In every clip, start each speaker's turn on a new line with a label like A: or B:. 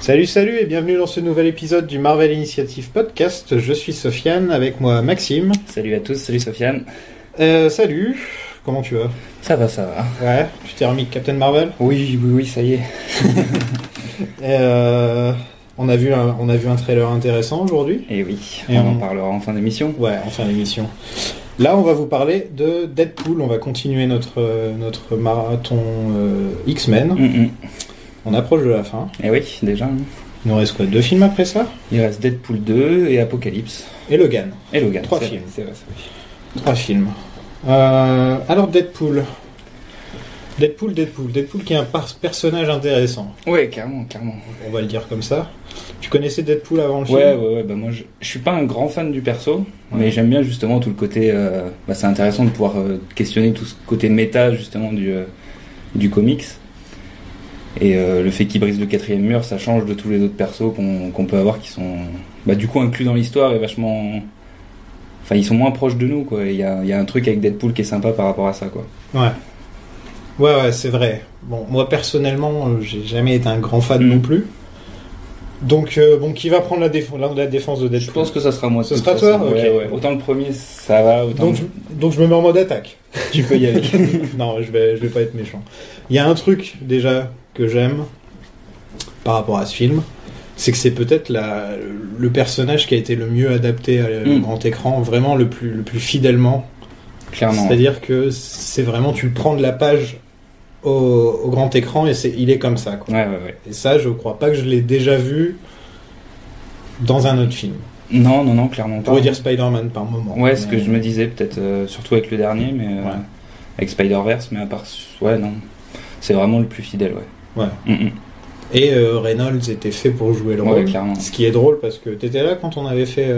A: Salut, salut et bienvenue dans ce nouvel épisode du Marvel Initiative Podcast. Je suis Sofiane, avec moi Maxime.
B: Salut à tous, salut Sofiane.
A: Salut, comment tu vas ?
B: Ça va, ça va.
A: Ouais, tu t'es remis de Captain Marvel ?
B: Oui, ça y est.
A: On a vu un trailer intéressant aujourd'hui.
B: Et oui, on en parlera en fin d'émission.
A: Ouais, en fin d'émission. Là, on va vous parler de Deadpool. On va continuer notre marathon X-Men. On approche de la fin.
B: Et oui, déjà.
A: Il nous reste quoi, 2 films après ça ?
B: Il reste Deadpool 2 et Apocalypse.
A: Et Logan.
B: 3
A: films.
B: C'est vrai.
A: 3 films. Alors Deadpool qui est un personnage intéressant.
B: Ouais, carrément.
A: On va le dire comme ça. Tu connaissais Deadpool avant le film ?
B: Ouais, bah moi je suis pas un grand fan du perso, mais j'aime bien justement tout le côté... c'est intéressant de pouvoir questionner tout ce côté méta justement du comics. Et le fait qu'il brise le 4e mur, ça change de tous les autres persos qu'on peut avoir qui sont du coup inclus dans l'histoire et vachement... Enfin, ils sont moins proches de nous, quoi. Il y a un truc avec Deadpool qui est sympa par rapport à ça, quoi.
A: Ouais, c'est vrai. Bon, moi personnellement, j'ai jamais été un grand fan non plus. Donc, qui va prendre la défense de Deadpool ?
B: Je pense que ça sera moi.
A: Ce sera toi ?
B: Ouais. Autant le premier, ça va. Autant
A: donc je me mets en mode attaque. Tu peux y aller. Non, je vais pas être méchant. Il y a un truc, déjà, que j'aime par rapport à ce film, c'est que c'est peut-être le personnage qui a été le mieux adapté au grand écran, vraiment le plus fidèlement.
B: Clairement.
A: C'est-à-dire que c'est vraiment, tu le prends de la page au grand écran et il est comme ça, quoi.
B: Ouais.
A: Et ça, je crois pas que je l'ai déjà vu dans un autre film.
B: Non, clairement pas.
A: On pourrait dire Spider-Man par moment.
B: Ouais, ce que je me disais, peut-être surtout avec le dernier, mais avec Spider-Verse, mais à part... Ouais, non. C'est vraiment le plus fidèle, ouais.
A: Et Reynolds était fait pour jouer le rôle.
B: Ouais, clairement.
A: Ce qui est drôle, parce que t'étais là quand on avait fait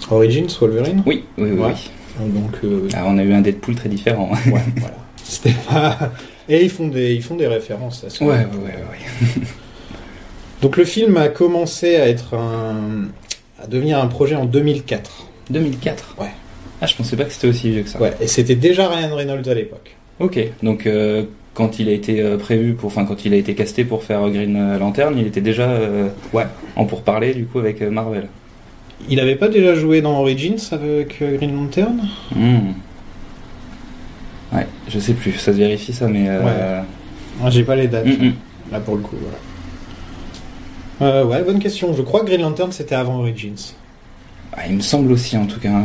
A: Origins, Wolverine ?
B: Oui.
A: Donc,
B: on a eu un Deadpool très différent.
A: Ouais, voilà. C'était pas... Et ils font des références à ce
B: Ouais.
A: Donc le film a commencé à devenir un projet en 2004.
B: 2004 ?
A: Ouais.
B: Ah, je pensais pas que c'était aussi vieux que ça.
A: Ouais, et c'était déjà Ryan Reynolds à l'époque.
B: Ok, donc quand il a été quand il a été casté pour faire Green Lantern, il était déjà en pourparlers du coup avec Marvel.
A: Il avait pas déjà joué dans Origins avec Green Lantern ?
B: Ouais, je sais plus, ça se vérifie ça, mais...
A: Moi, j'ai pas les dates, là pour le coup, voilà. Ouais, bonne question. Je crois que Green Lantern c'était avant Origins.
B: Il me semble aussi, en tout cas.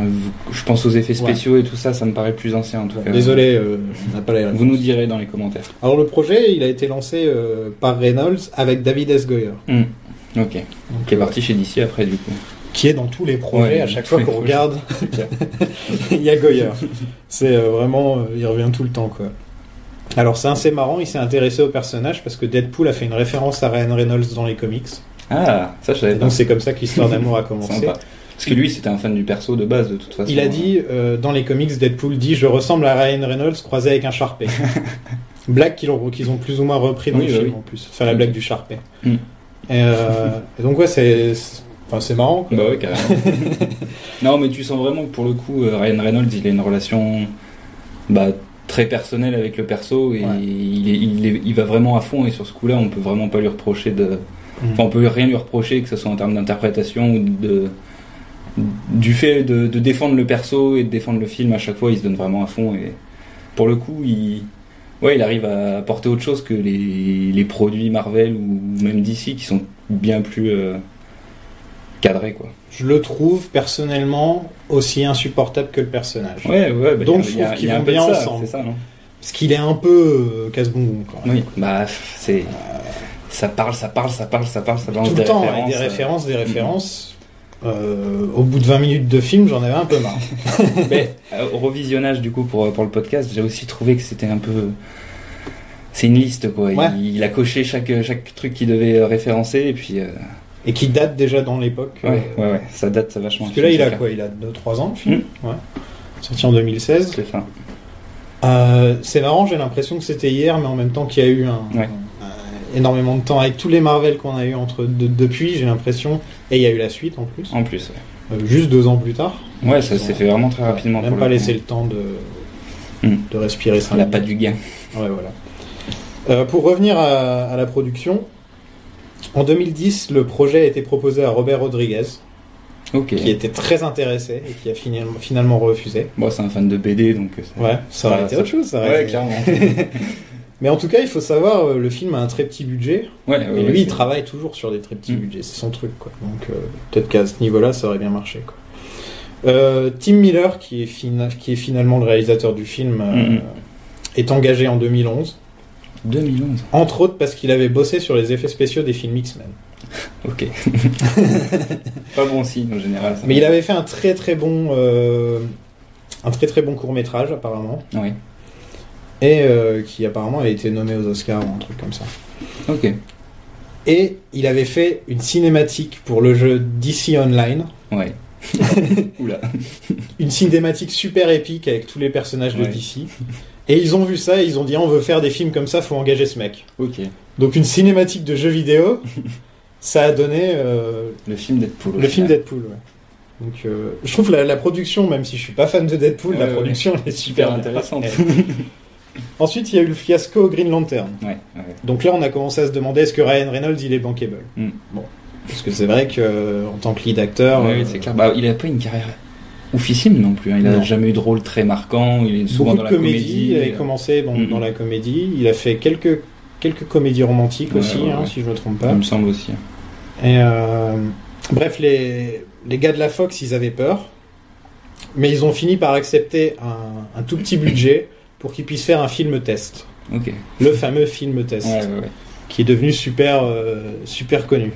B: Je pense aux effets spéciaux et tout ça, ça me paraît plus ancien en tout cas.
A: Désolé, on n'a pas les réponses.
B: Vous nous direz dans les commentaires.
A: Alors le projet, il a été lancé par Reynolds avec David S. Goyer.
B: Ok. Donc, qui est parti chez DC après du coup.
A: Qui est dans tous les projets, à chaque fois qu'on regarde, il y a Goyer. C'est vraiment, il revient tout le temps, quoi. Alors c'est assez marrant, il s'est intéressé au personnage parce que Deadpool a fait une référence à Ryan Reynolds dans les comics.
B: Ah, ça je savais pas.
A: Donc c'est comme ça que l'histoire d'amour a commencé.
B: Sympa. Parce que lui, c'était un fan du perso de base, de toute façon.
A: Il a dit, dans les comics, Deadpool dit « Je ressemble à Ryan Reynolds croisé avec un Sharpie ». Blague qu'ils ont plus ou moins repris dans le film, en plus. Enfin, la blague du Sharpie. Et donc, ouais, c'est marrant, quoi.
B: Bah ouais, carrément. Non, mais tu sens vraiment que, pour le coup, Ryan Reynolds, il a une relation très personnelle avec le perso, et il va vraiment à fond, et sur ce coup-là, on peut vraiment pas lui reprocher Enfin, on peut rien lui reprocher, que ce soit en termes d'interprétation ou du fait de défendre le perso et de défendre le film. À chaque fois il se donne vraiment à fond, et pour le coup il arrive à apporter autre chose que les produits Marvel ou même DC qui sont bien plus cadrés, quoi.
A: Je le trouve personnellement aussi insupportable que le personnage. Donc je trouve qu'ils vont bien ensemble.
B: C'est ça, non ?
A: Parce qu'il est un peu casse-bonbon, quand même.
B: Oui, c'est... Ça balance
A: tout le temps, avec des références. Au bout de 20 minutes de film, j'en avais un peu marre.
B: Mais au revisionnage, du coup, pour le podcast, j'ai aussi trouvé que c'était un peu... C'est une liste, quoi. Ouais. Il a coché chaque truc qu'il devait référencer, et puis...
A: Et qui date déjà dans l'époque.
B: Ouais, ça date vachement.
A: Parce que là, il a quoi ? Il a 2-3 ans, le film. Ouais. Sorti en 2016.
B: C'est ça.
A: C'est marrant, j'ai l'impression que c'était hier, mais en même temps qu'il y a eu énormément de temps avec tous les Marvel qu'on a eu depuis, j'ai l'impression, et il y a eu la suite en plus. Juste 2 ans plus tard.
B: Ouais, ça s'est fait vraiment très rapidement.
A: Même pas laissé le temps de respirer ça.
B: Il n'a pas du gain.
A: Ouais, voilà. Pour revenir à la production, En 2010, le projet a été proposé à Robert Rodriguez,
B: qui
A: était très intéressé et qui a finalement refusé.
B: Bon, c'est un fan de BD, donc...
A: Ça aurait été autre chose.
B: Clairement.
A: Mais en tout cas, il faut savoir, le film a un très petit budget. Et lui, il travaille toujours sur des très petits budgets. C'est son truc, quoi. Donc, peut-être qu'à ce niveau-là, ça aurait bien marché, quoi. Tim Miller, qui est finalement le réalisateur du film, est engagé en 2011.
B: 2011.
A: Entre autres parce qu'il avait bossé sur les effets spéciaux des films X-Men.
B: Ok. Pas bon signe en général.
A: Mais il avait fait un très très bon court-métrage apparemment.
B: Oui.
A: Et qui apparemment a été nommé aux Oscars ou un truc comme ça.
B: Ok.
A: Et il avait fait une cinématique pour le jeu DC Online.
B: Ouais. Oula.
A: Une cinématique super épique avec tous les personnages de DC. Et ils ont vu ça et ils ont dit on veut faire des films comme ça, faut engager ce mec.
B: Ok.
A: Donc une cinématique de jeu vidéo, ça a donné
B: le film Deadpool.
A: Le film Deadpool, ouais. Donc je trouve la production, même si je suis pas fan de Deadpool, la production est super
B: intéressante.
A: Ensuite, il y a eu le fiasco Green Lantern.
B: Ouais.
A: Donc là, on a commencé à se demander est-ce que Ryan Reynolds il est bankable. Bon, parce que c'est vrai que en tant que lead acteur,
B: c'est clair. Bah, il a pas une carrière oufissime non plus. Hein. Il a jamais eu de rôle très marquant. Il est souvent
A: beaucoup
B: dans
A: de
B: la comédie.
A: Il avait commencé dans la comédie. Il a fait quelques comédies romantiques aussi, si je me trompe pas.
B: Il me semble aussi.
A: Et bref, les gars de la Fox, ils avaient peur, mais ils ont fini par accepter un tout petit budget pour qu'ils puissent faire un film test.
B: Ok.
A: Le fameux film test, qui est devenu super connu.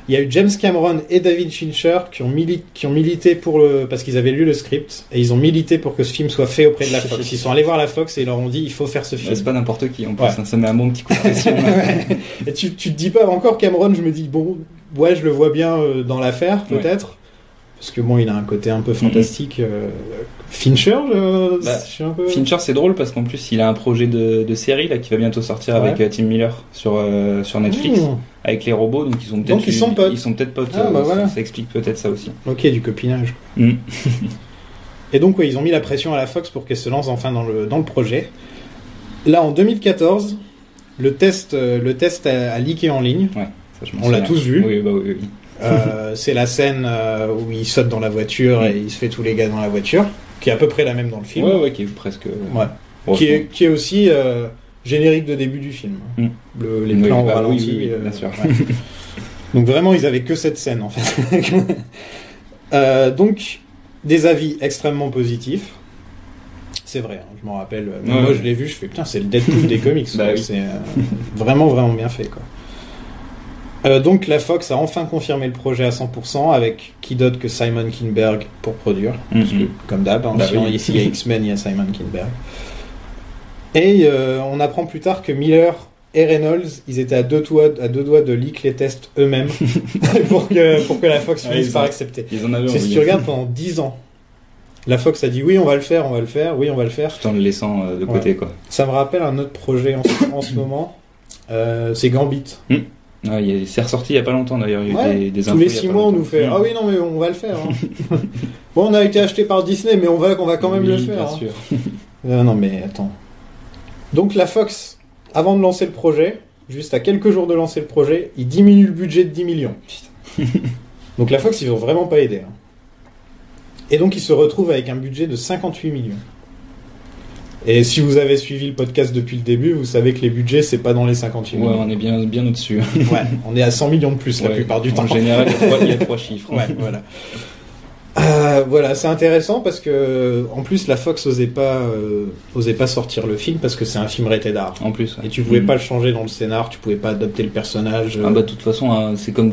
A: Il y a eu James Cameron et David Fincher qui ont milité parce qu'ils avaient lu le script et ils ont milité pour que ce film soit fait auprès de la Fox. Ils sont allés voir la Fox et ils leur ont dit il faut faire ce film.
B: C'est pas n'importe qui en plus, ça met un bon petit coup de pression.
A: Et tu te dis pas encore Cameron, je me dis bon, je le vois bien dans l'affaire peut-être. Parce que bon, il a un côté un peu fantastique. Fincher, je suis un peu...
B: Fincher, c'est drôle parce qu'en plus, il a un projet de série là qui va bientôt sortir avec Tim Miller sur Netflix avec les robots. Donc ils sont peut-être potes. Ça explique peut-être ça aussi.
A: Ok, du copinage. Et donc ils ont mis la pression à la Fox pour qu'elle se lance enfin dans le projet. Là, en 2014, le test a leaké en ligne.
B: Ouais, ça,
A: on l'a tous vu.
B: Oui.
A: C'est la scène où il saute dans la voiture et il se fait tous les gars dans la voiture, qui est à peu près la même dans le film.
B: Qui est presque.
A: Qui est aussi générique de début du film. Les plans au ralenti.
B: Bien sûr.
A: Donc vraiment, ils avaient que cette scène en fait. Donc des avis extrêmement positifs. C'est vrai, je m'en rappelle. Moi, je l'ai vu, je fais putain, c'est le Deadpool des comics. C'est vraiment vraiment bien fait quoi. Donc la Fox a enfin confirmé le projet à 100% avec qui d'autre que Simon Kinberg pour produire, parce que, comme d'hab, ici il y a X-Men, il y a Simon Kinberg. Et on apprend plus tard que Miller et Reynolds, ils étaient à deux doigts de leak les tests eux-mêmes pour que la Fox finisse par accepter. Si tu regardes pendant 10 ans, la Fox a dit oui on va le faire, tout
B: en le laissant de côté quoi.
A: Ça me rappelle un autre projet en ce moment, c'est Gambit.
B: C'est ressorti il n'y a pas longtemps d'ailleurs. Il y a eu des
A: tous les 6 mois on nous fait ah oui non mais on va le faire. Bon on a été acheté par Disney mais on va quand même le faire.
B: Bien sûr.
A: Non mais attends. Donc la Fox, avant de lancer le projet, juste à quelques jours de lancer le projet, il diminue le budget de 10 millions. Donc la Fox ils vont vraiment pas aider. Et donc ils se retrouvent avec un budget de 58 millions. Et si vous avez suivi le podcast depuis le début, vous savez que les budgets, c'est pas dans les 58 millions.
B: Ouais, on est bien au-dessus.
A: On est à 100 millions de plus la plupart du temps.
B: En général, il y a 3 chiffres.
A: Voilà, c'est intéressant parce que en plus la Fox osait pas sortir le film parce que c'est un film rated R.
B: En plus.
A: Et tu pouvais pas le changer dans le scénar, tu pouvais pas adapter le personnage.
B: De toute façon, c'est comme,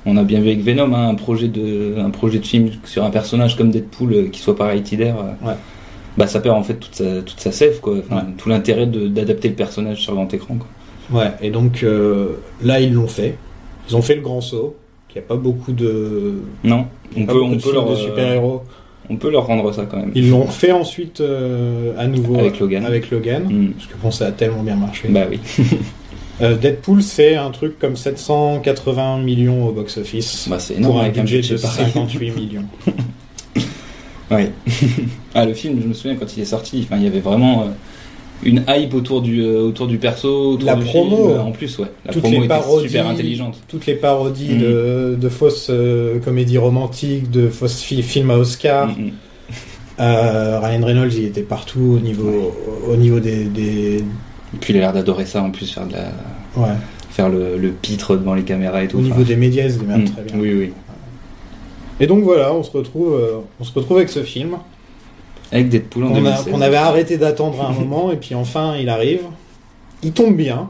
B: on a bien vu avec Venom, un projet de film sur un personnage comme Deadpool qui soit pas rated R. Ça perd en fait toute sa sève quoi. Tout l'intérêt d'adapter le personnage sur grand écran quoi.
A: Ouais, et donc là ils l'ont fait. Ils ont fait le grand saut. Il n'y a pas beaucoup de.
B: Non, on peut leur
A: de super-héros.
B: On peut leur rendre ça quand même.
A: Ils l'ont fait ensuite à nouveau
B: avec Logan.
A: Parce que ça a tellement bien marché.
B: Bah oui.
A: Deadpool, c'est un truc comme 780 millions au box-office.
B: C'est énorme
A: pour un
B: avec
A: budget de 58 millions.
B: Oui. Le film, je me souviens quand il est sorti, il y avait vraiment une hype autour du perso, autour
A: la
B: du
A: promo
B: film, en plus, ouais. La
A: toutes
B: promo
A: les
B: était
A: parodies,
B: super intelligente.
A: toutes les parodies de fausses comédies romantiques, de fausses films à Oscar. Ryan Reynolds, il était partout au niveau des...
B: Et puis il a l'air d'adorer ça en plus, faire le pitre devant les caméras et tout.
A: Au niveau des médias, il se démerde très bien.
B: Oui.
A: Et donc voilà, on se retrouve avec ce film.
B: Avec Deadpool en 2016.
A: Qu'on avait arrêté d'attendre à un moment, et puis enfin il arrive. Il tombe bien.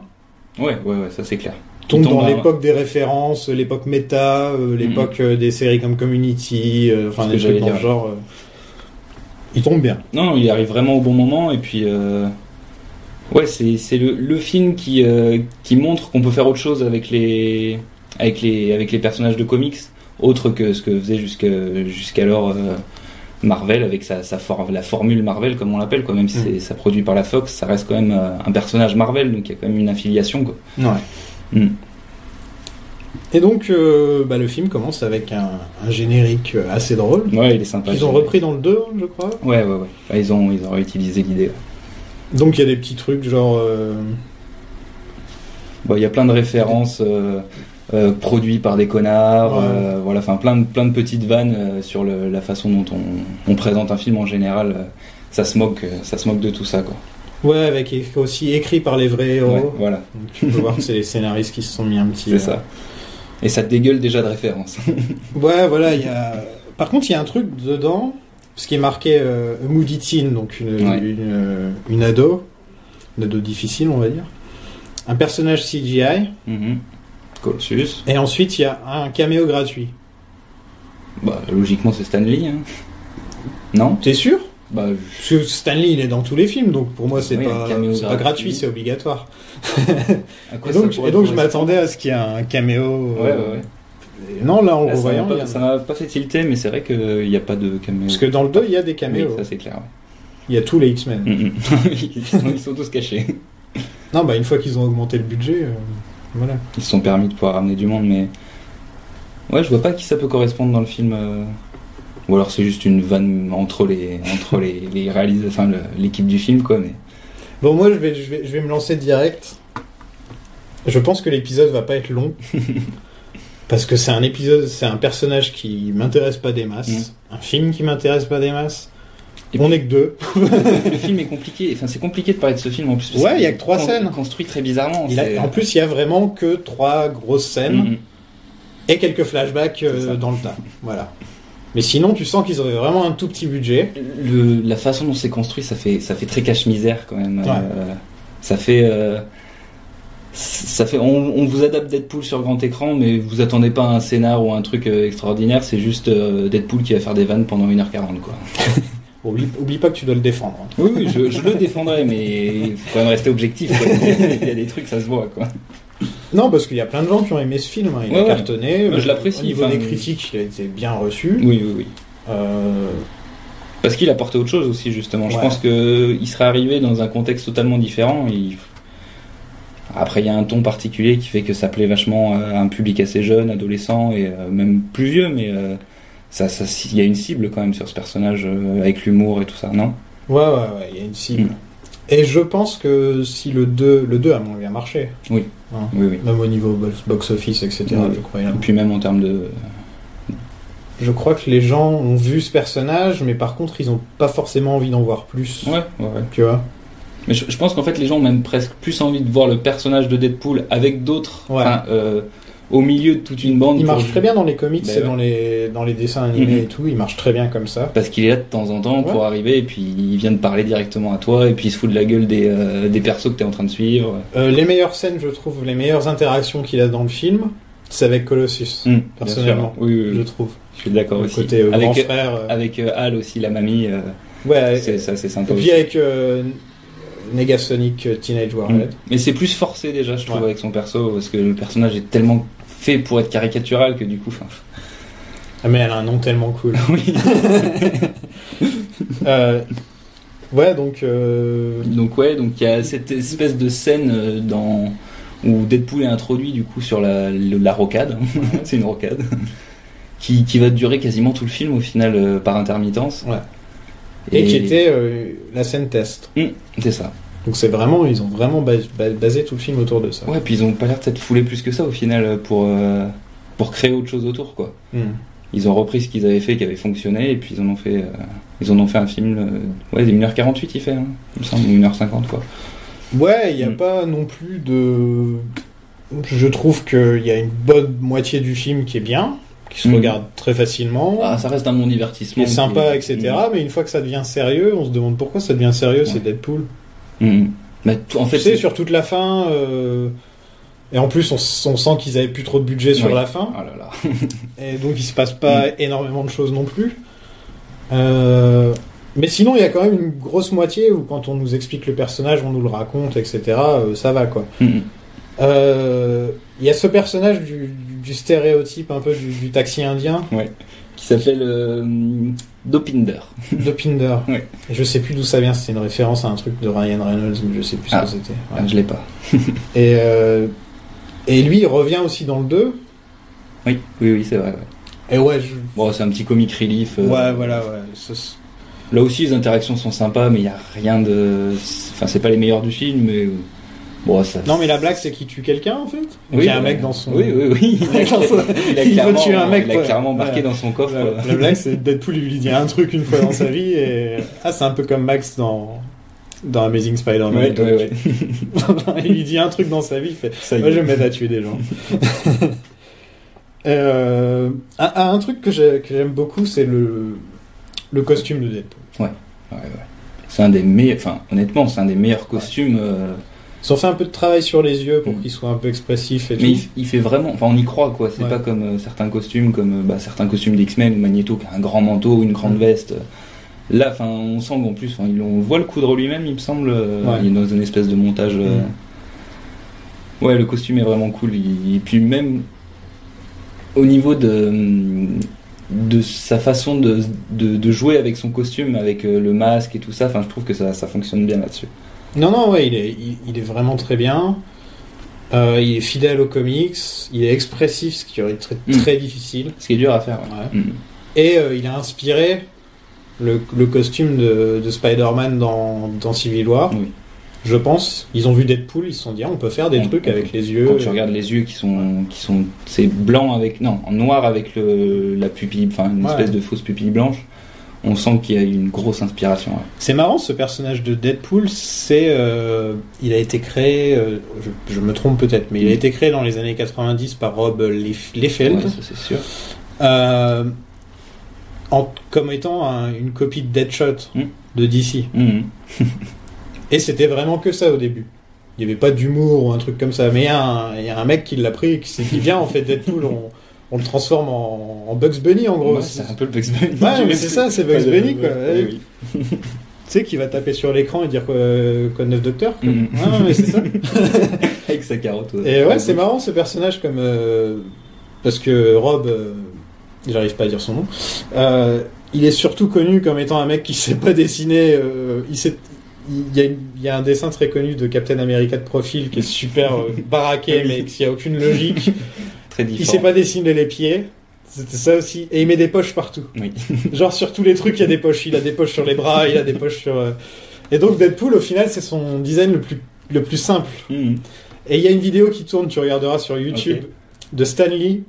B: Ouais, ça c'est clair.
A: Il tombe dans l'époque des références, l'époque méta, l'époque des séries comme Community, enfin des trucs dans le genre. Il tombe bien.
B: Non, il arrive vraiment au bon moment, et puis ouais, c'est le film qui montre qu'on peut faire autre chose avec les personnages de comics, autre que ce que faisait jusqu'alors Marvel avec la formule Marvel comme on l'appelle, quoi. Même si ça produit par la Fox, ça reste quand même un personnage Marvel, donc il y a quand même une affiliation, quoi.
A: Ouais. Et donc le film commence avec un générique assez drôle.
B: Ouais, il est sympa.
A: Ils ont repris dans le 2, je crois.
B: Ouais. Ils ont réutilisé l'idée.
A: Donc il y a des petits trucs genre...
B: Il y a plein de références produits par des connards, voilà, enfin plein de petites vannes sur la façon dont on présente un film en général. Ça se moque de tout ça, quoi.
A: Ouais, avec aussi écrit par les vrais héros.
B: Ouais, voilà.
A: Donc, tu peux voir que c'est les scénaristes qui se sont mis un petit...
B: C'est ça. Et ça dégueule déjà de références.
A: Ouais, voilà, Par contre, il y a un truc dedans, ce qui est marqué Moody Teen, donc une ado difficile, on va dire. Un personnage CGI.
B: Colossus.
A: Et ensuite, il y a un caméo gratuit.
B: Logiquement, c'est Stan Lee. Hein. Non ?
A: T'es sûr ?
B: Parce
A: que Stan Lee, il est dans tous les films, donc pour moi, c'est pas gratuit, c'est obligatoire. et donc je m'attendais à ce qu'il y ait un caméo.
B: Ouais.
A: Et non, là, en le revoyant...
B: Ça m'a pas fait tilter, mais c'est vrai qu'il n'y a pas de caméo.
A: Parce que dans le 2, il y a des caméos.
B: Oui, ça c'est clair. Ouais.
A: Il y a tous les X-Men.
B: Ils sont tous cachés.
A: Non, une fois qu'ils ont augmenté le budget... Voilà.
B: Ils se sont permis de pouvoir ramener du monde, mais ouais, je vois pas à qui ça peut correspondre dans le film. Ou alors c'est juste une vanne entre les réalisateurs, enfin l'équipe du film, quoi. Mais
A: bon, moi je vais me lancer direct. Je pense que l'épisode va pas être long parce que c'est un personnage qui m'intéresse pas des masses, un film qui m'intéresse pas des masses. Et on n'est que deux.
B: Le film est compliqué. Enfin, c'est compliqué de parler de ce film en plus.
A: Ouais, il y a que 3 scènes.
B: Construit très bizarrement.
A: En plus, il y a vraiment que 3 grosses scènes et quelques flashbacks dans le tas. Voilà. Mais sinon, tu sens qu'ils auraient vraiment un tout petit budget.
B: La façon dont c'est construit, ça fait très cache-misère quand même. Ouais. Ça fait. On vous adapte Deadpool sur grand écran, mais vous attendez pas un scénar ou un truc extraordinaire. C'est juste Deadpool qui va faire des vannes pendant 1h40, quoi.
A: Oublie pas que tu dois le défendre.
B: Oui, je le défendrai, mais il faut quand même rester objectif, quoi. Il y a des trucs, ça se voit, quoi.
A: Non, parce qu'il y a plein de gens qui ont aimé ce film. Il a cartonné.
B: Je l'apprécie.
A: Au niveau des critiques, il a été bien reçu.
B: Oui. Parce qu'il apportait autre chose aussi, justement. Je pense qu'il serait arrivé dans un contexte totalement différent. Après, il y a un ton particulier qui fait que ça plaît vachement à un public assez jeune, adolescent et même plus vieux, mais... il y a une cible quand même sur ce personnage avec l'humour et tout ça, non ?
A: Ouais, il y a une cible. Et je pense que si le 2 a moins bien marché.
B: Oui.
A: Hein,
B: oui.
A: Même au niveau box-office, etc. Je crois.
B: Et puis même en termes de...
A: Je crois que les gens ont vu ce personnage, mais par contre, ils n'ont pas forcément envie d'en voir plus.
B: Ouais.
A: Tu vois ?
B: Mais je pense qu'en fait, les gens ont même presque plus envie de voir le personnage de Deadpool avec d'autres...
A: Ouais.
B: Au milieu de toute une bande.
A: Il marche très bien dans les comics et dans les dessins animés et tout, il marche très bien comme ça.
B: Parce qu'il est là de temps en temps pour arriver et puis il vient de parler directement à toi et puis il se fout de la gueule des persos que t'es en train de suivre.
A: Les meilleures scènes, je trouve, les meilleures interactions qu'il a dans le film, c'est avec Colossus, personnellement.
B: Oui,
A: je trouve.
B: Je suis d'accord aussi.
A: Côté grand frère.
B: Avec Hal aussi, la mamie. C'est sympa.
A: Et puis avec Negasonic Teenage Warhead.
B: Mais c'est plus forcé déjà, je trouve, avec son perso, parce que le personnage est tellement fait pour être caricatural que du coup...
A: Ah mais elle a un nom tellement cool.
B: Oui.
A: Donc
B: il y a cette espèce de scène où Deadpool est introduit du coup sur la rocade. C'est une rocade. qui va durer quasiment tout le film au final par intermittence.
A: Ouais. Et qui était la scène test.
B: C'est ça.
A: Donc ils ont vraiment basé tout le film autour de ça.
B: Ouais, puis ils ont pas l'air de s'être foulés plus que ça au final pour créer autre chose autour, quoi. Ils ont repris ce qu'ils avaient fait, qui avait fonctionné, et puis ils en ont fait un film. 1h48 il fait, hein, il me semble, 1h50, quoi.
A: Ouais, il n'y a pas non plus de. Je trouve qu'il y a une bonne moitié du film qui est bien, qui se regarde très facilement.
B: Ah, ça reste un bon divertissement.
A: Qui est sympa, etc. Mais une fois que ça devient sérieux, on se demande pourquoi ça devient sérieux, c'est Deadpool.
B: Mais en fait,
A: tu sais, sur toute la fin. Et en plus, on sent qu'ils avaient plus trop de budget sur la fin.
B: Oh là là.
A: Et donc, il se passe pas énormément de choses non plus. Mais sinon, il y a quand même une grosse moitié où, quand on nous explique le personnage, on nous le raconte, etc. Ça va, quoi. Il y a ce personnage du stéréotype un peu du taxi indien.
B: Ouais. Qui s'appelle Dopinder.
A: Dopinder.
B: Ouais.
A: Et je sais plus d'où ça vient. C'était une référence à un truc de Ryan Reynolds, mais je sais plus ce que c'était.
B: Ouais. Je l'ai pas.
A: Et lui, il revient aussi dans le 2.
B: Oui, c'est vrai. Ouais.
A: Et ouais,
B: bon, c'est un petit comic relief.
A: Ouais, voilà, ouais.
B: Là aussi, les interactions sont sympas, mais il y a rien de. Enfin, c'est pas les meilleurs du film, mais. Bon, ça...
A: Non, mais la blague, c'est qu'il tue quelqu'un, en fait.
B: Oui,
A: il y a un mec dans son.
B: Oui.
A: il veut tuer un mec.
B: Il a clairement marqué dans son coffre.
A: La blague, c'est Deadpool, il lui dit un truc une fois dans sa vie, et c'est un peu comme Max dans Amazing Spider-Man.
B: Ouais.
A: Il lui dit un truc dans sa vie, il fait je vais me mettre à tuer des gens. Un truc que j'aime beaucoup, c'est le costume de Deadpool.
B: Ouais. C'est un des meilleurs. Enfin, honnêtement, c'est un des meilleurs costumes.
A: Ils ont fait un peu de travail sur les yeux pour qu'ils soient un peu expressifs et
B: mais
A: tout.
B: Il fait vraiment. Enfin, on y croit, quoi. C'est pas comme certains costumes, certains costumes d'X-Men ou Magneto qui a un grand manteau, une grande veste. Là, enfin, on sent qu'en plus, on voit le coudre lui-même, il me semble. Il est dans une espèce de montage. Ouais, le costume est vraiment cool. Et puis même au niveau de sa façon de jouer avec son costume, avec le masque et tout ça, enfin, je trouve que ça fonctionne bien là-dessus.
A: Non, ouais, il est vraiment très bien. Il est fidèle aux comics, il est expressif, ce qui est très, très difficile.
B: Ce qui est dur à faire. Ouais.
A: Et il a inspiré le costume de Spider-Man dans Civil War. Oui. Je pense. Ils ont vu Deadpool, ils se sont dit on peut faire des trucs avec les yeux.
B: Quand tu regardes les yeux qui sont c'est blanc en noir avec la pupille, enfin une espèce de fausse pupille blanche. On sent qu'il y a une grosse inspiration. Ouais.
A: C'est marrant, ce personnage de Deadpool, il a été créé, je me trompe peut-être, mais il a été créé dans les années 90 par Rob Liefeld.
B: Ouais, ça c'est sûr.
A: Comme étant une copie de Deadshot de DC. Et c'était vraiment que ça au début. Il n'y avait pas d'humour ou un truc comme ça. Mais il y a un mec qui l'a pris et qui s'est dit viens, en fait, Deadpool, on le transforme en Bugs Bunny en gros.
B: Ouais, c'est un peu le Bugs Bunny.
A: Ouais, mais c'est ça, c'est Bugs Bunny quoi. Oui. Tu sais, qui va taper sur l'écran et dire quoi 9 docteur. Ouais, mais c'est ça.
B: Avec sa carotte.
A: Et ouais, c'est marrant ce personnage comme parce que Rob, j'arrive pas à dire son nom. Il est surtout connu comme étant un mec qui sait pas dessiner. Il y a un dessin très connu de Captain America de profil qui est super baraqué, mais qui a aucune logique. Il sait pas dessiner les pieds, c'était ça aussi, et il met des poches partout.
B: Oui.
A: Genre sur tous les trucs il y a des poches, il a des poches sur les bras, il a des poches sur... Et donc Deadpool au final c'est son design le plus simple. Et il y a une vidéo qui tourne, tu regarderas sur YouTube, de Stan Lee